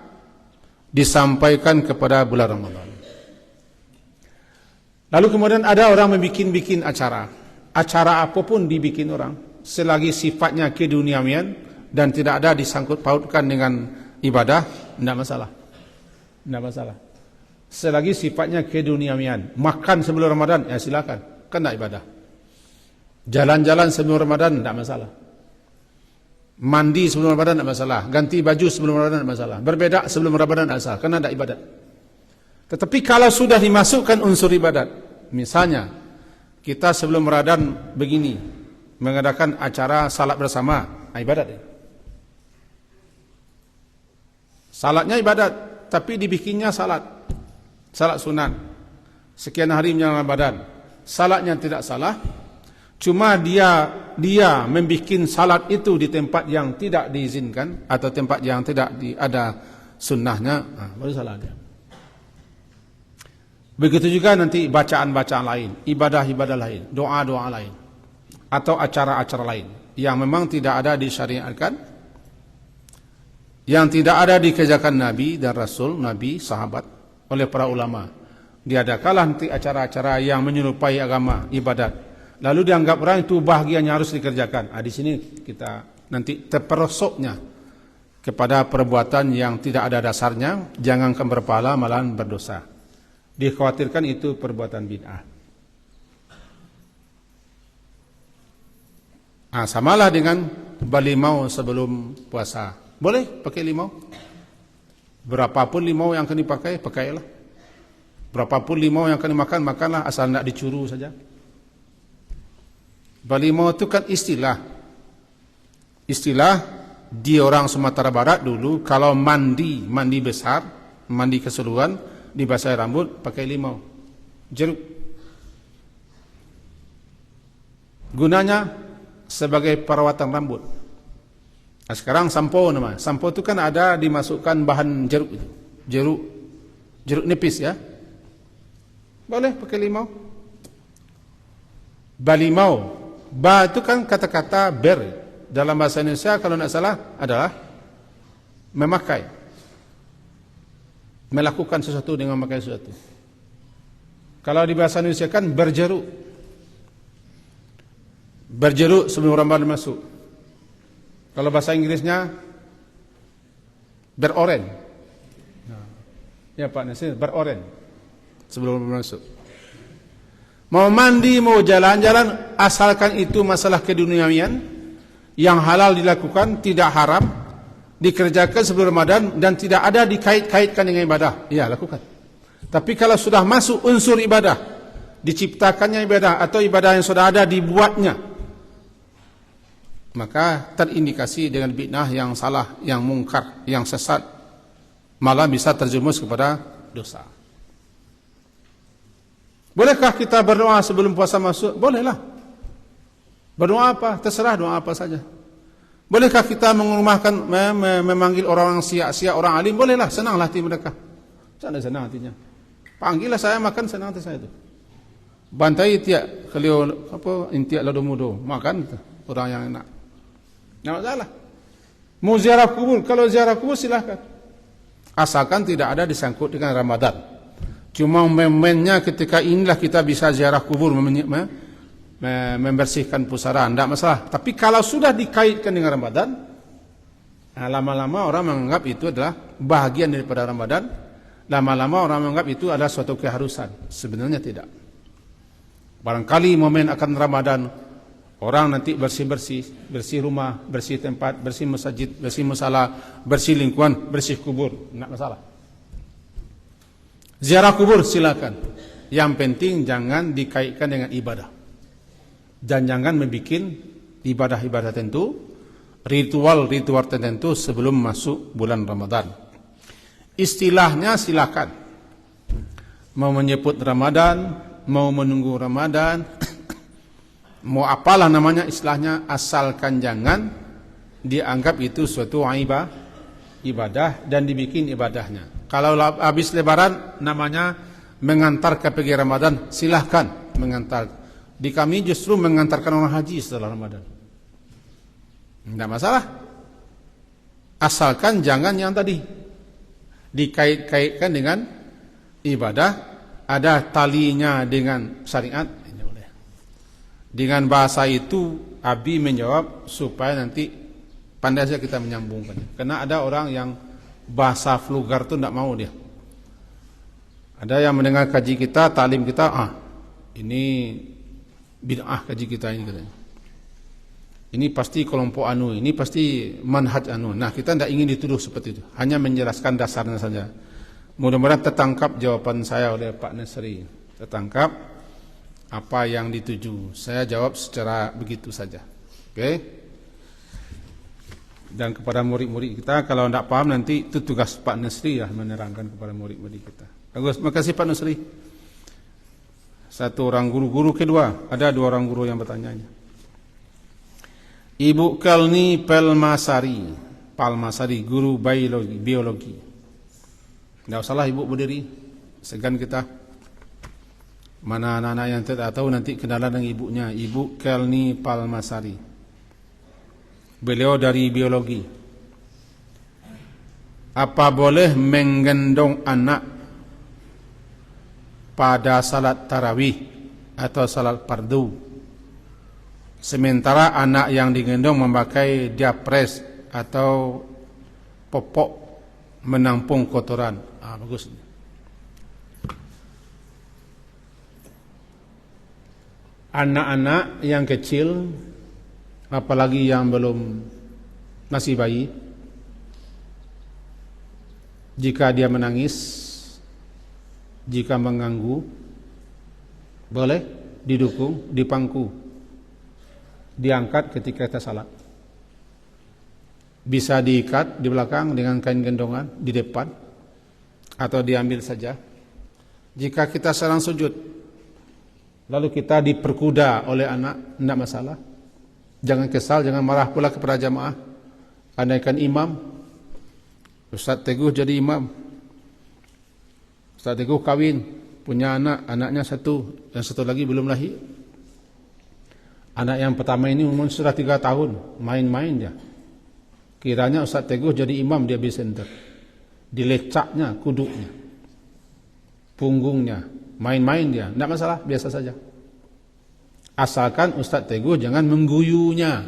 Speaker 1: disampaikan kepada bulan Ramadan. Lalu kemudian ada orang membikin acara apapun dibikin orang, selagi sifatnya keduniawian dan tidak ada disangkut pautkan dengan ibadah, tidak masalah. Tidak masalah. Selagi sifatnya keduniawian, makan sebelum Ramadan, ya silakan, kan tidak ibadah. Jalan-jalan sebelum Ramadan, tidak masalah. Mandi sebelum Ramadan tidak masalah, ganti baju sebelum Ramadan tidak masalah, berbeda sebelum Ramadan tidak masalah, karena tidak ibadat. Tetapi kalau sudah dimasukkan unsur ibadat, misalnya kita sebelum Ramadan begini, mengadakan acara salat bersama, ibadat. Salatnya ibadat, tapi dibikinnya salat sunat, sekian hari menjelang Ramadan. Salatnya tidak salah, cuma dia membikin salat itu di tempat yang tidak diizinkan atau tempat yang tidak ada sunnahnya, baru salah dia. Begitu juga nanti bacaan-bacaan lain, ibadah-ibadah lain, doa-doa lain, atau acara-acara lain yang memang tidak ada disyariatkan, yang tidak ada dikerjakan Nabi dan Rasul, Nabi, sahabat, oleh para ulama. Diadakanlah nanti acara-acara yang menyerupai agama, ibadat. Lalu dianggap orang itu bahagian yang harus dikerjakan. Di sini kita nanti terperosoknya kepada perbuatan yang tidak ada dasarnya, jangankan berpahala malahan berdosa. Dikhawatirkan itu perbuatan bid'ah. Samalah dengan berlimau sebelum puasa. Boleh pakai limau. Berapapun limau yang akan dipakai, pakailah. Berapapun limau yang akan dimakan, makanlah, asal tidak dicuru saja. Berlimau itu kan istilah. Istilah di orang Sumatera Barat dulu, kalau mandi besar, mandi keseluruhan, dibasahi rambut, pakai limau. Jeruk. Gunanya sebagai perawatan rambut. Nah, sekarang sampo namanya. Sampo itu kan ada dimasukkan bahan jeruk itu. Jeruk nipis ya. Boleh pakai limau. Balimau. Ba itu kan kata-kata ber. Dalam bahasa Indonesia kalau tidak salah adalah memakai. Melakukan sesuatu dengan memakai sesuatu. Kalau di bahasa Indonesia kan berjeruk. Berjeruk sebelum Ramadan masuk. Kalau bahasa Inggrisnya beroren. Ya Pak Nasir, beroren sebelum Ramadan masuk. Mau mandi, mau jalan-jalan, asalkan itu masalah keduniawian yang halal dilakukan, tidak haram, dikerjakan sebelum Ramadan dan tidak ada dikait-kaitkan dengan ibadah. Ya, lakukan. Tapi kalau sudah masuk unsur ibadah, diciptakannya ibadah atau ibadah yang sudah ada dibuatnya, maka terindikasi dengan bid'ah yang salah, yang mungkar, yang sesat, malah bisa terjerumus kepada dosa. Bolehkah kita berdoa sebelum puasa masuk? Bolehlah. Berdoa apa? Terserah doa apa saja. Bolehkah kita mengumumkan, memanggil orang sia-sia, orang alim? Bolehlah, senanglah hati mereka. Senang hatinya. Panggillah saya makan, senang hati saya itu. Bantai tiak kelio apa intiak lado mudo, makan itu orang yang enak. Tidak masalah. Mau ziarah kubur, kalau ziarah kubur silahkan. Asalkan tidak ada disangkut dengan Ramadan. Cuma momennya ketika inilah kita bisa ziarah kubur, membersihkan pusara, tidak masalah. Tapi kalau sudah dikaitkan dengan Ramadan, lama-lama orang menganggap itu adalah bahagian daripada Ramadan. Lama-lama orang menganggap itu adalah suatu keharusan. Sebenarnya tidak. Barangkali momen akan Ramadan, orang nanti bersih-bersih, bersih rumah, bersih tempat, bersih masjid, bersih musala, bersih lingkungan, bersih kubur, tidak masalah. Ziarah kubur silakan. Yang penting jangan dikaitkan dengan ibadah. Dan jangan membuat ibadah-ibadah tertentu, ritual-ritual tertentu sebelum masuk bulan Ramadan. Istilahnya silakan. Mau menyebut Ramadan, mau menunggu Ramadan, mau apalah namanya istilahnya, asalkan jangan dianggap itu suatu ibadah dan dibikin ibadahnya. Kalau habis lebaran namanya mengantar ke pergi Ramadan, silahkan mengantar. Di kami justru mengantarkan orang haji setelah Ramadan. Tidak masalah. Asalkan jangan yang tadi dikait-kaitkan dengan ibadah, ada talinya dengan syariat. Dengan bahasa itu Abi menjawab supaya nanti pandai saja kita menyambungkannya. Karena ada orang yang bahasa vulgar itu tidak mau dia. Ada yang mendengar kaji kita, talim kita, ini bid'ah kaji kita ini katanya. Ini pasti kelompok anu, ini pasti manhaj anu. Nah, kita tidak ingin dituduh seperti itu. Hanya menjelaskan dasarnya saja. Mudah-mudahan tertangkap jawaban saya oleh Pak Nasri. Tertangkap apa yang dituju. Saya jawab secara begitu saja. Oke? Dan kepada murid-murid kita, kalau tidak paham nanti itu tugas Pak Nasri ya, menerangkan kepada murid-murid kita. Bagus, terima kasih Pak Nasri. Satu orang guru kedua, ada dua orang guru yang bertanya. Ibu Kalni Palmasari, guru biologi. Tidak usahlah ibu berdiri, segan kita. Mana anak-anak yang tidak tahu nanti kenalan dengan ibunya. Ibu Kalni Palmasari. Beliau dari biologi. Apa boleh menggendong anak pada salat tarawih atau salat fardu, sementara anak yang digendong memakai diapres atau popok menampung kotoran? Bagus. Anak-anak yang kecil apalagi yang belum masih bayi, jika dia menangis, jika mengganggu, boleh didukung, dipangku, diangkat ketika kita salat. Bisa diikat di belakang dengan kain gendongan di depan, atau diambil saja. Jika kita sedang sujud, lalu kita diperkuda oleh anak, tidak masalah. Jangan kesal, jangan marah pula kepada jamaah. Andaikan imam, Ustaz Teguh jadi imam, Ustaz Teguh kawin, punya anak, anaknya satu, yang satu lagi belum lahir. Anak yang pertama ini umur sudah 3 tahun, main-main dia. Kiranya Ustaz Teguh jadi imam di Epicenter. Dilecaknya kuduknya, punggungnya, main-main dia, tidak masalah, biasa saja. Asalkan Ustaz Teguh jangan mengguyunya.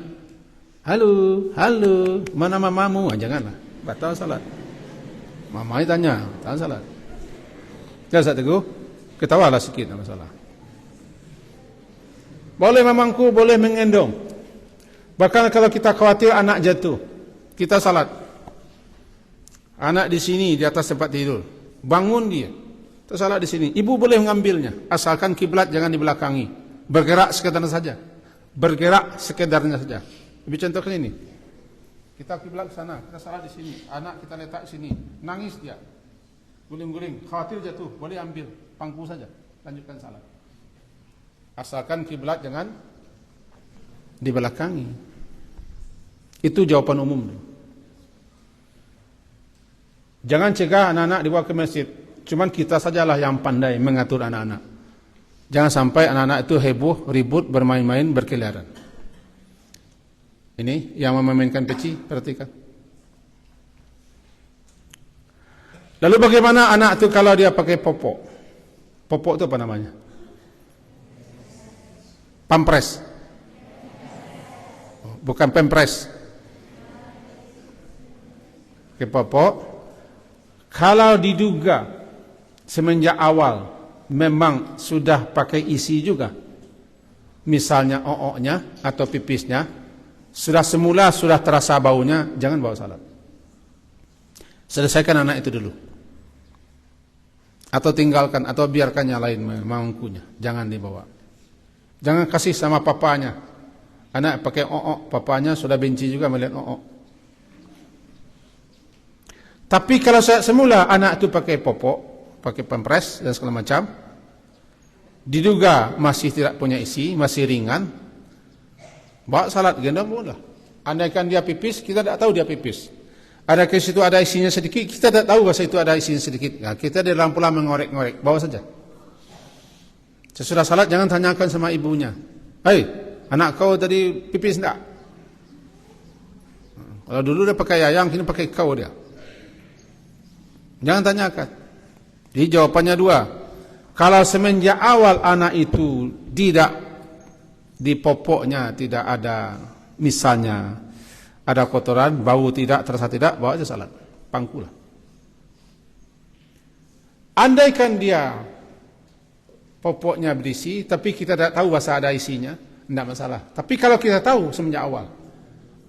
Speaker 1: Halo, halo, mana mamamu? Janganlah, batal salat. Mamanya tanya, batal salat. Ya Ustaz Teguh, ketawalah sikit, tidak masalah. Boleh mamangku, boleh mengendong. Bahkan kalau kita khawatir anak jatuh, kita salat. Anak di sini di atas tempat tidur, bangun dia, kita salat di sini. Ibu boleh mengambilnya, asalkan kiblat jangan dibelakangi. Bergerak sekedarnya saja, bergerak sekedarnya saja. Lebih contohnya ini, kita kiblat ke sana, kita salat di sini, anak kita letak di sini, nangis dia, guling-guling, khawatir jatuh, boleh ambil, pangku saja, lanjutkan salat. Asalkan kiblat jangan dibelakangi. Itu jawaban umum. Jangan cegah anak-anak dibawa ke masjid. Cuman kita sajalah yang pandai mengatur anak-anak. Jangan sampai anak-anak itu heboh, ribut, bermain-main, berkeliaran. Ini yang memainkan peci, perhatikan. Lalu bagaimana anak itu kalau dia pakai popok? Popok itu apa namanya? Pampres. Bukan pempres. Pakai popok. Kalau diduga semenjak awal memang sudah pakai isi juga, misalnya ooknya atau pipisnya, sudah semula sudah terasa baunya, jangan bawa salat. Selesaikan anak itu dulu. Atau tinggalkan, atau biarkan yang lain mangkunya, jangan dibawa. Jangan kasih sama papanya. Anak pakai ook, papanya sudah benci juga melihat ook. Tapi kalau semula anak itu pakai popok, pakai pampres dan segala macam, diduga masih tidak punya isi, masih ringan, bawa salat gendong boleh. Andaikan dia pipis, kita tidak tahu dia pipis. Ada ke situ ada isinya sedikit, kita tidak tahu bahasa itu ada isinya sedikit. Nah, kita di dalam pula mengorek-ngorek, bawa saja. Sesudah salat jangan tanyakan sama ibunya, "Hei, anak kau tadi pipis enggak?" Kalau dulu dia pakai ayang, kini pakai kau dia. Jangan tanyakan. Jadi jawabannya 2. Kalau semenjak awal anak itu tidak di popoknya tidak ada, misalnya ada kotoran, bau tidak, terasa tidak, bawa aja salat. Pangkulah. Andaikan dia popoknya berisi, tapi kita tidak tahu bahasa ada isinya, tidak masalah. Tapi kalau kita tahu semenjak awal,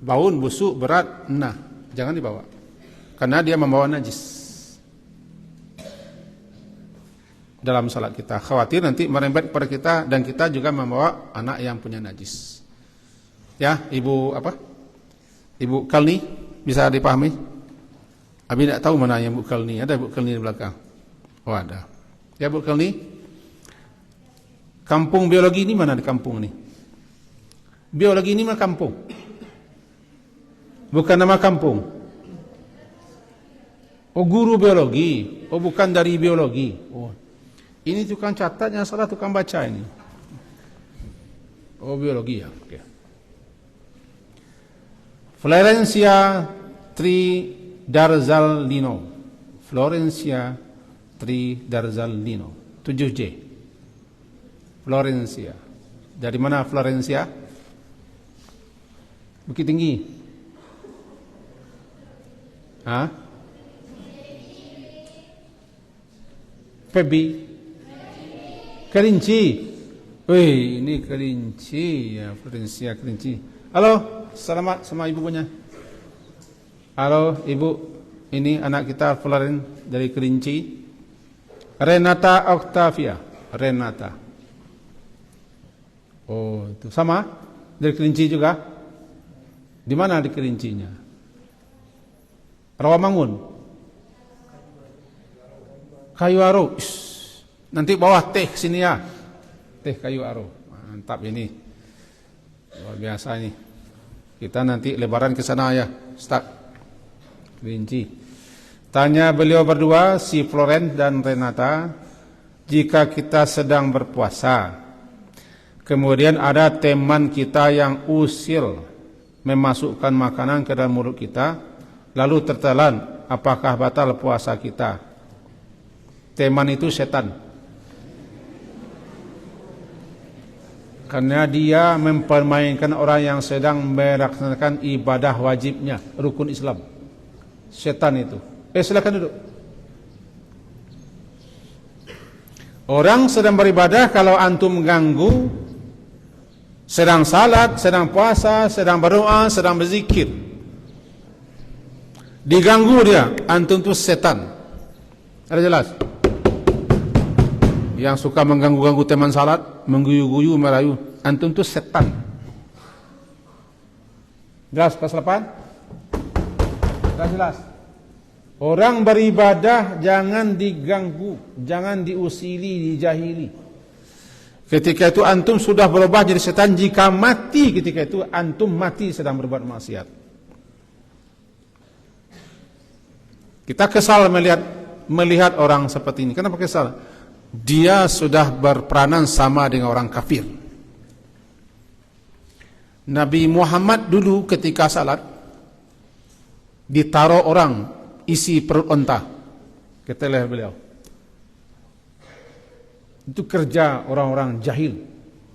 Speaker 1: bau, busuk, berat, nah, jangan dibawa. Karena dia membawa najis dalam salat kita. Khawatir nanti merembet pada kita dan kita juga membawa anak yang punya najis. Ya, Ibu apa? Ibu Kalni, bisa dipahami? Abi tidak tahu mana yang Bu Kalni. Ada Bu Kalni di belakang? Oh ada. Ya Bu Kalni? Kampung biologi ini mana di kampung ini? Biologi ini mana kampung? Bukan nama kampung. Oh guru biologi. Oh bukan dari biologi. Oh. Ini tukang catat, yang salah tukang baca ini. Oh biologi ya. Okay. Florencia Tridarzalino. Florencia Tridarzalino. 7J. Florencia. Dari mana Florencia? Bukit Tinggi. Hah? Febi. Kerinci. Wih, ini Kerinci ya, Florencia Kerinci. Halo, selamat sama ibu punya. Halo, ibu. Ini anak kita Florin dari Kerinci. Renata Octavia. Renata. Oh, itu sama? Dari Kerinci juga? Di mana di Kerincinya? Rawamangun. Kayu Aro. Nanti bawah teh sini ya. Teh Kayu Aro. Mantap ini. Luar biasa ini. Kita nanti lebaran ke sana ya, Ustaz. Kerinci. Tanya beliau berdua, si Florent dan Renata, jika kita sedang berpuasa, kemudian ada teman kita yang usil memasukkan makanan ke dalam mulut kita, lalu tertelan, apakah batal puasa kita? Teman itu setan. Karena dia mempermainkan orang yang sedang melaksanakan ibadah wajibnya, rukun Islam. Setan itu. Silakan duduk. Orang sedang beribadah, kalau antum mengganggu, sedang salat, sedang puasa, sedang berdoa, sedang berzikir, diganggu dia, antum itu setan. Ada jelas? Yang suka mengganggu-ganggu teman salat, mengguyu-guyu, merayu, antum itu setan. Jelas kelas 8? Jelas. Orang beribadah jangan diganggu, jangan diusili, dijahili. Ketika itu antum sudah berubah jadi setan, jika mati ketika itu antum mati sedang berbuat maksiat. Kita kesal melihat orang seperti ini. Kenapa kesal? Dia sudah berperanan sama dengan orang kafir. Nabi Muhammad dulu ketika salat ditaruh orang isi perut onta, kata beliau. Itu kerja orang-orang jahil,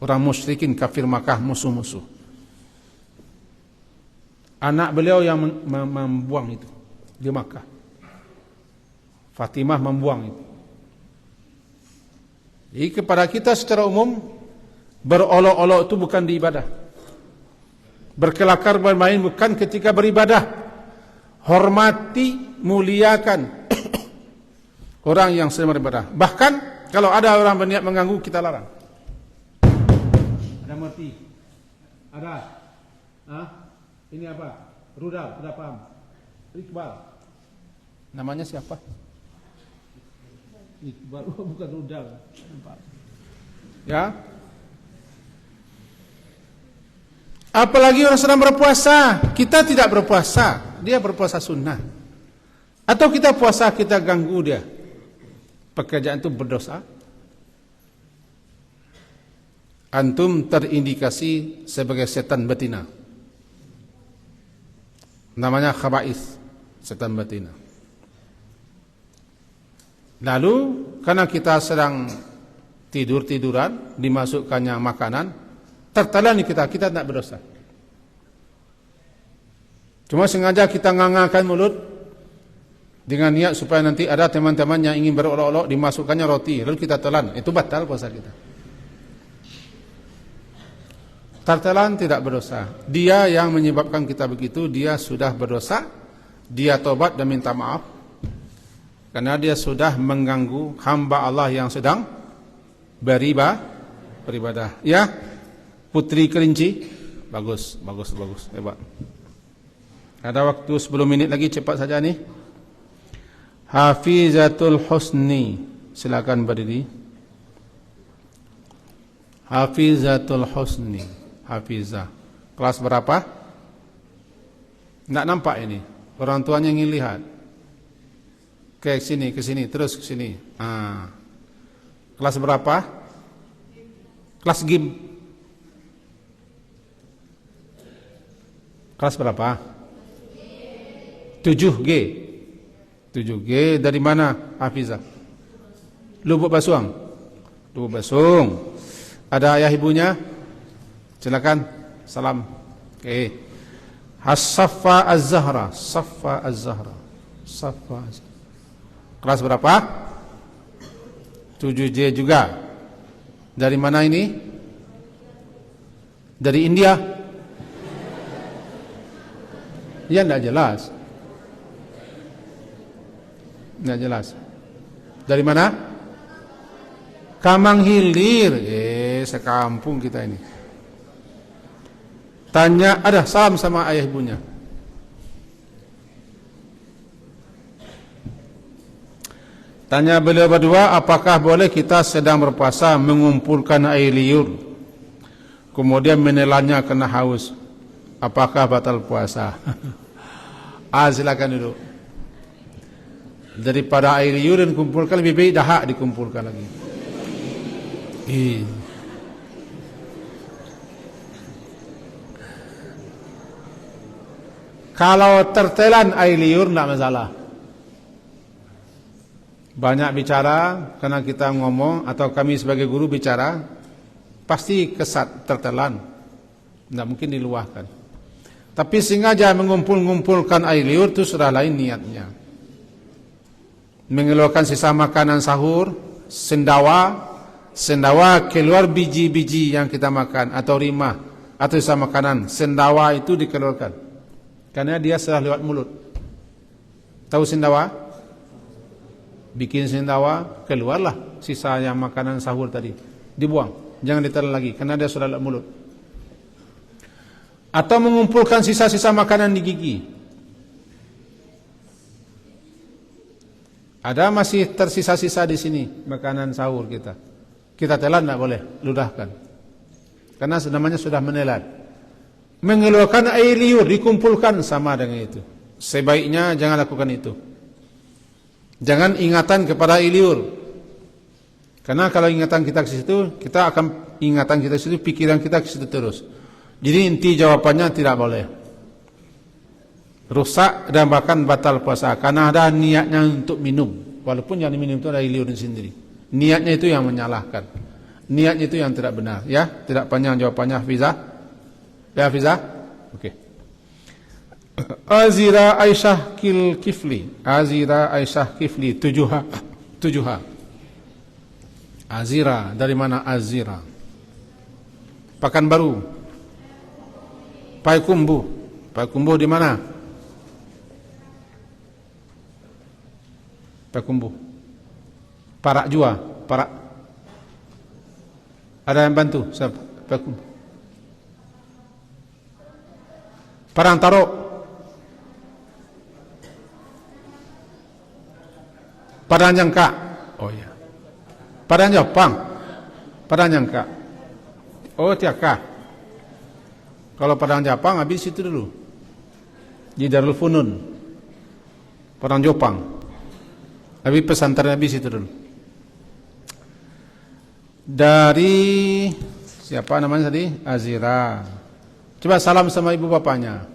Speaker 1: orang musyrikin kafir Makkah, musuh-musuh. Anak beliau yang membuang itu di Makkah. Fatimah membuang itu. Jadi kepada kita secara umum, berolok-olok itu bukan di ibadah. Berkelakar bermain bukan ketika beribadah. Hormati, muliakan orang yang sedang beribadah. Bahkan kalau ada orang berniat mengganggu, kita larang. Ada mengerti? Ada? Ini apa? Rudal, sudah paham? Iqbal. Namanya siapa? Iqbal, bukan rudal. Ya. Apalagi orang sedang berpuasa, kita tidak berpuasa, dia berpuasa sunnah. Atau kita puasa, kita ganggu dia. Pekerjaan itu berdosa. Antum terindikasi sebagai setan betina. Namanya khaba'is, setan betina. Lalu karena kita sedang tidur-tiduran, dimasukkannya makanan, tertelan kita tidak berdosa. Cuma sengaja kita ngangakan mulut dengan niat supaya nanti ada teman-teman yang ingin berolok-olok, dimasukkannya roti, lalu kita telan, itu batal puasa kita. Tertelan tidak berdosa. Dia yang menyebabkan kita begitu, dia sudah berdosa, dia tobat dan minta maaf. Karena dia sudah mengganggu hamba Allah yang sedang beribadah. Ya, Putri Kerinci, bagus, hebat. Ada waktu 10 menit lagi, cepat saja nih. Hafizatul Husni, silakan berdiri. Hafizatul Husni, Hafizah. Kelas berapa? Nggak nampak ini. Orang tuanya ingin lihat. Ke sini, terus ke sini. Kelas berapa? Kelas GIM. Kelas berapa? 7G. 7G dari mana, Hafizah? Lubuk Basuang. Lubuk Basung. Ada ayah ibunya? Silakan. Salam. Oke. As-Saffa Az-Zahra. Saffa Az-Zahra. Saffa Az-Zahra. Kelas berapa? 7J juga. Dari mana ini? Dari India? Ya tidak jelas. Tidak jelas. Dari mana? Kamang Hilir. Sekampung kita ini. Tanya, ada salam sama ayah ibunya. Tanya beliau berdua, apakah boleh kita sedang berpuasa mengumpulkan air liur, kemudian menelannya kena haus? Apakah batal puasa? Silakan duduk. Daripada air liur dan kumpulkan, lebih baik dahak dikumpulkan lagi. Kalau tertelan air liur tidak masalah. Banyak bicara karena kita ngomong atau kami sebagai guru bicara, pasti kesat tertelan, tidak mungkin diluahkan. Tapi sengaja mengumpulkan air liur itu sudah lain niatnya. Mengeluarkan sisa makanan sahur, sendawa keluar biji-biji yang kita makan atau rimah atau sisa makanan, sendawa itu dikeluarkan karena dia sudah lewat mulut. Tahu sendawa? Bikin sendawa, keluarlah sisa yang makanan sahur tadi, dibuang, jangan ditelan lagi karena dia sudah lewat mulut. Atau mengumpulkan sisa-sisa makanan di gigi. Ada masih tersisa-sisa di sini makanan sahur kita. Kita telan tidak boleh, ludahkan. Karena namanya sudah menelan. Mengeluarkan air liur dikumpulkan sama dengan itu. Sebaiknya jangan lakukan itu. Jangan ingatan kepada air liur. Karena kalau ingatan kita ke situ, kita akan ingatan kita ke situ, pikiran kita ke situ terus. Jadi inti jawabannya tidak boleh. Rusak dan bahkan batal puasa karena ada niatnya untuk minum. Walaupun yang diminum itu ada air liur sendiri. Niatnya itu yang menyalahkan. Niatnya itu yang tidak benar. Ya, tidak panjang jawabannya, Hafizah. Ya, Hafizah? Oke. Azira Aisyah Kifli. Azira Aisyah Kifli 7H. Azira, dari mana Azira? Pekanbaru. Payakumbuh. Payakumbuh di mana? Payakumbuh. Parak Jua, Parak. Ada yang bantu? Siapa? Payakumbuh. Parangtarok. Padang Jangka. Oh ya. Padang Jepang. Padang Jangka. Oh, Tiaka. Kalau Padang Jepang habis itu dulu. Di Darul Funun. Padang Jepang. Habis pesantren habis itu dulu. Dari siapa namanya tadi? Azira. Coba salam sama ibu bapaknya.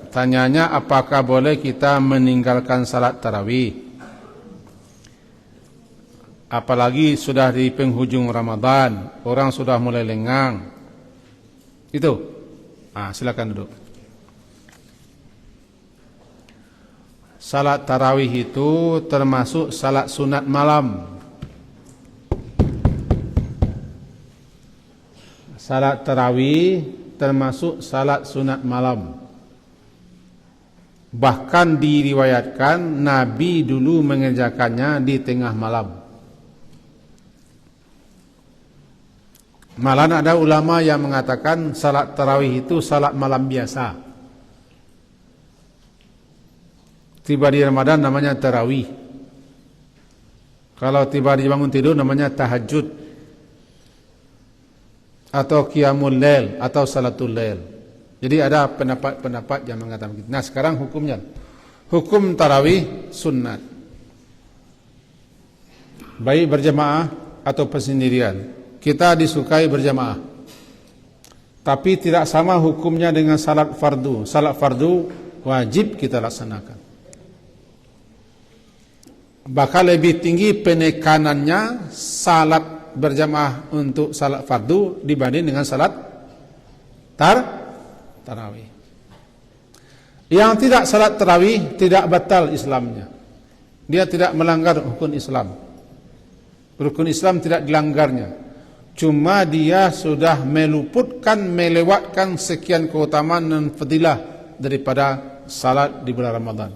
Speaker 1: Tanyanya apakah boleh kita meninggalkan salat tarawih, apalagi sudah di penghujung Ramadan, orang sudah mulai lengang. Itu. Silakan duduk. Salat tarawih itu termasuk salat sunat malam. Salat tarawih termasuk salat sunat malam. Bahkan diriwayatkan Nabi dulu mengerjakannya di tengah malam. Malah ada ulama yang mengatakan salat tarawih itu salat malam biasa. Tiba di Ramadan namanya tarawih. Kalau tiba di bangun tidur namanya tahajud. Atau qiyamul lail atau salatul lail. Jadi ada pendapat-pendapat yang mengatakan begitu. Nah, sekarang hukumnya. Hukum tarawih sunat. Baik berjamaah atau persendirian. Kita disukai berjamaah. Tapi tidak sama hukumnya dengan salat fardu. Salat fardu wajib kita laksanakan. Bahkan lebih tinggi penekanannya salat berjamaah untuk salat fardu dibanding dengan salat tarawih. Yang tidak salat tarawih tidak batal Islamnya. Dia tidak melanggar rukun Islam. Rukun Islam tidak dilanggarnya. Cuma dia sudah melewatkan sekian keutamaan dan fadilah daripada salat di bulan Ramadan.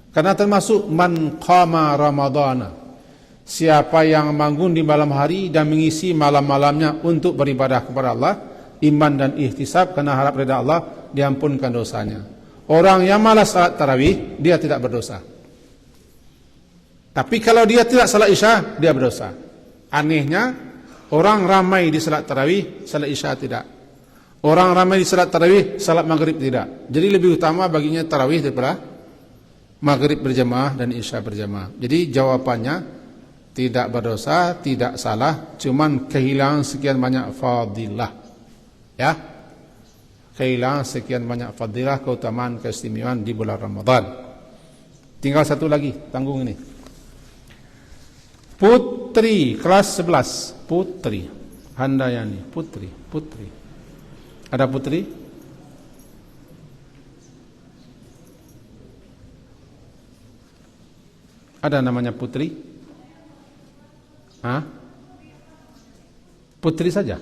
Speaker 1: Karena termasuk man qama ramadhana, siapa yang bangun di malam hari dan mengisi malam-malamnya untuk beribadah kepada Allah, iman dan ihtisab karena harap reda Allah, diampunkan dosanya. Orang yang malas salat tarawih, dia tidak berdosa. Tapi kalau dia tidak salat isya, dia berdosa. Anehnya, orang ramai di salat tarawih, salat isya tidak. Orang ramai di salat tarawih, salat maghrib tidak. Jadi lebih utama baginya tarawih daripada maghrib berjamaah dan isya berjamaah. Jadi jawabannya tidak berdosa, tidak salah, cuman kehilangan sekian banyak fadilah. Ya, kehilangan sekian banyak fadilah, keutamaan, keistimewaan di bulan Ramadan. Tinggal satu lagi, tanggung ini. Putri kelas 11, Putri Handayani, Putri. Ada Putri? Ada namanya Putri? Hah? Putri saja?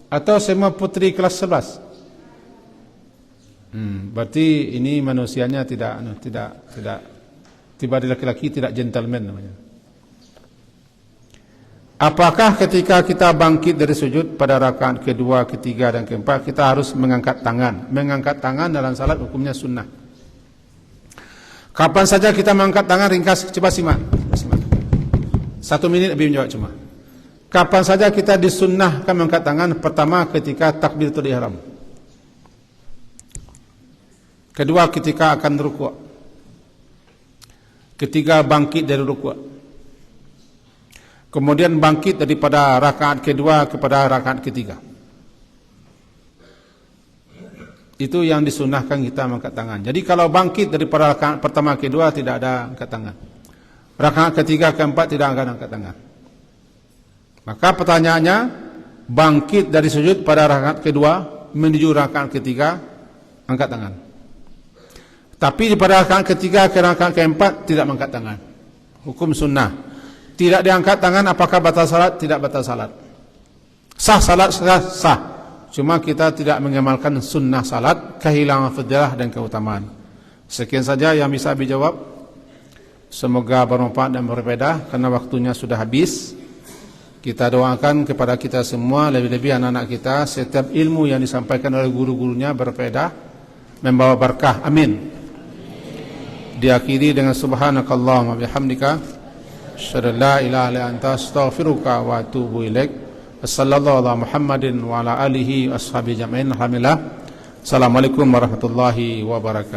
Speaker 1: Atau semua putri kelas 11? Berarti ini manusianya tidak tiba di laki-laki, tidak gentleman namanya. Apakah ketika kita bangkit dari sujud pada rakaat kedua, ketiga dan keempat kita harus mengangkat tangan? Mengangkat tangan dalam salat hukumnya sunnah. Kapan saja kita mengangkat tangan? Ringkas, coba simak. 1 minit lebih menjawab cuma. Kapan saja kita disunnahkan mengangkat tangan? Pertama ketika takbiratul ihram. Kedua ketika akan rukuk. Ketiga bangkit dari rukuk. Kemudian bangkit daripada rakaat kedua kepada rakaat ketiga. Itu yang disunnahkan kita mengangkat tangan. Jadi kalau bangkit daripada rakaat pertama kedua tidak ada angkat tangan. Rakaat ketiga keempat tidak akan angkat tangan. Maka pertanyaannya, bangkit dari sujud pada rakaat kedua menuju rakaat ketiga, angkat tangan. Tapi pada rakaat ketiga ke rakaat keempat tidak mengangkat tangan. Hukum sunnah. Tidak diangkat tangan, apakah batal salat? Tidak batal salat. Sah salat, sah. Cuma kita tidak mengamalkan sunnah salat, kehilangan fadilah dan keutamaan. Sekian saja yang bisa dijawab. Semoga bermanfaat dan berfaedah karena waktunya sudah habis. Kita doakan kepada kita semua, lebih-lebih anak-anak kita, setiap ilmu yang disampaikan oleh guru-gurunya berfaedah, membawa berkah. Amin. Diakhiri dengan subhanakallahumma bihamdika, asyhadu an la ilaha illa anta, astaghfiruka wa atubu ilaik. Wassallallahu ala Muhammadin wa ala alihi wa ashabihi jama'in. Alhamdulillah. Assalamualaikum warahmatullahi wabarakatuh.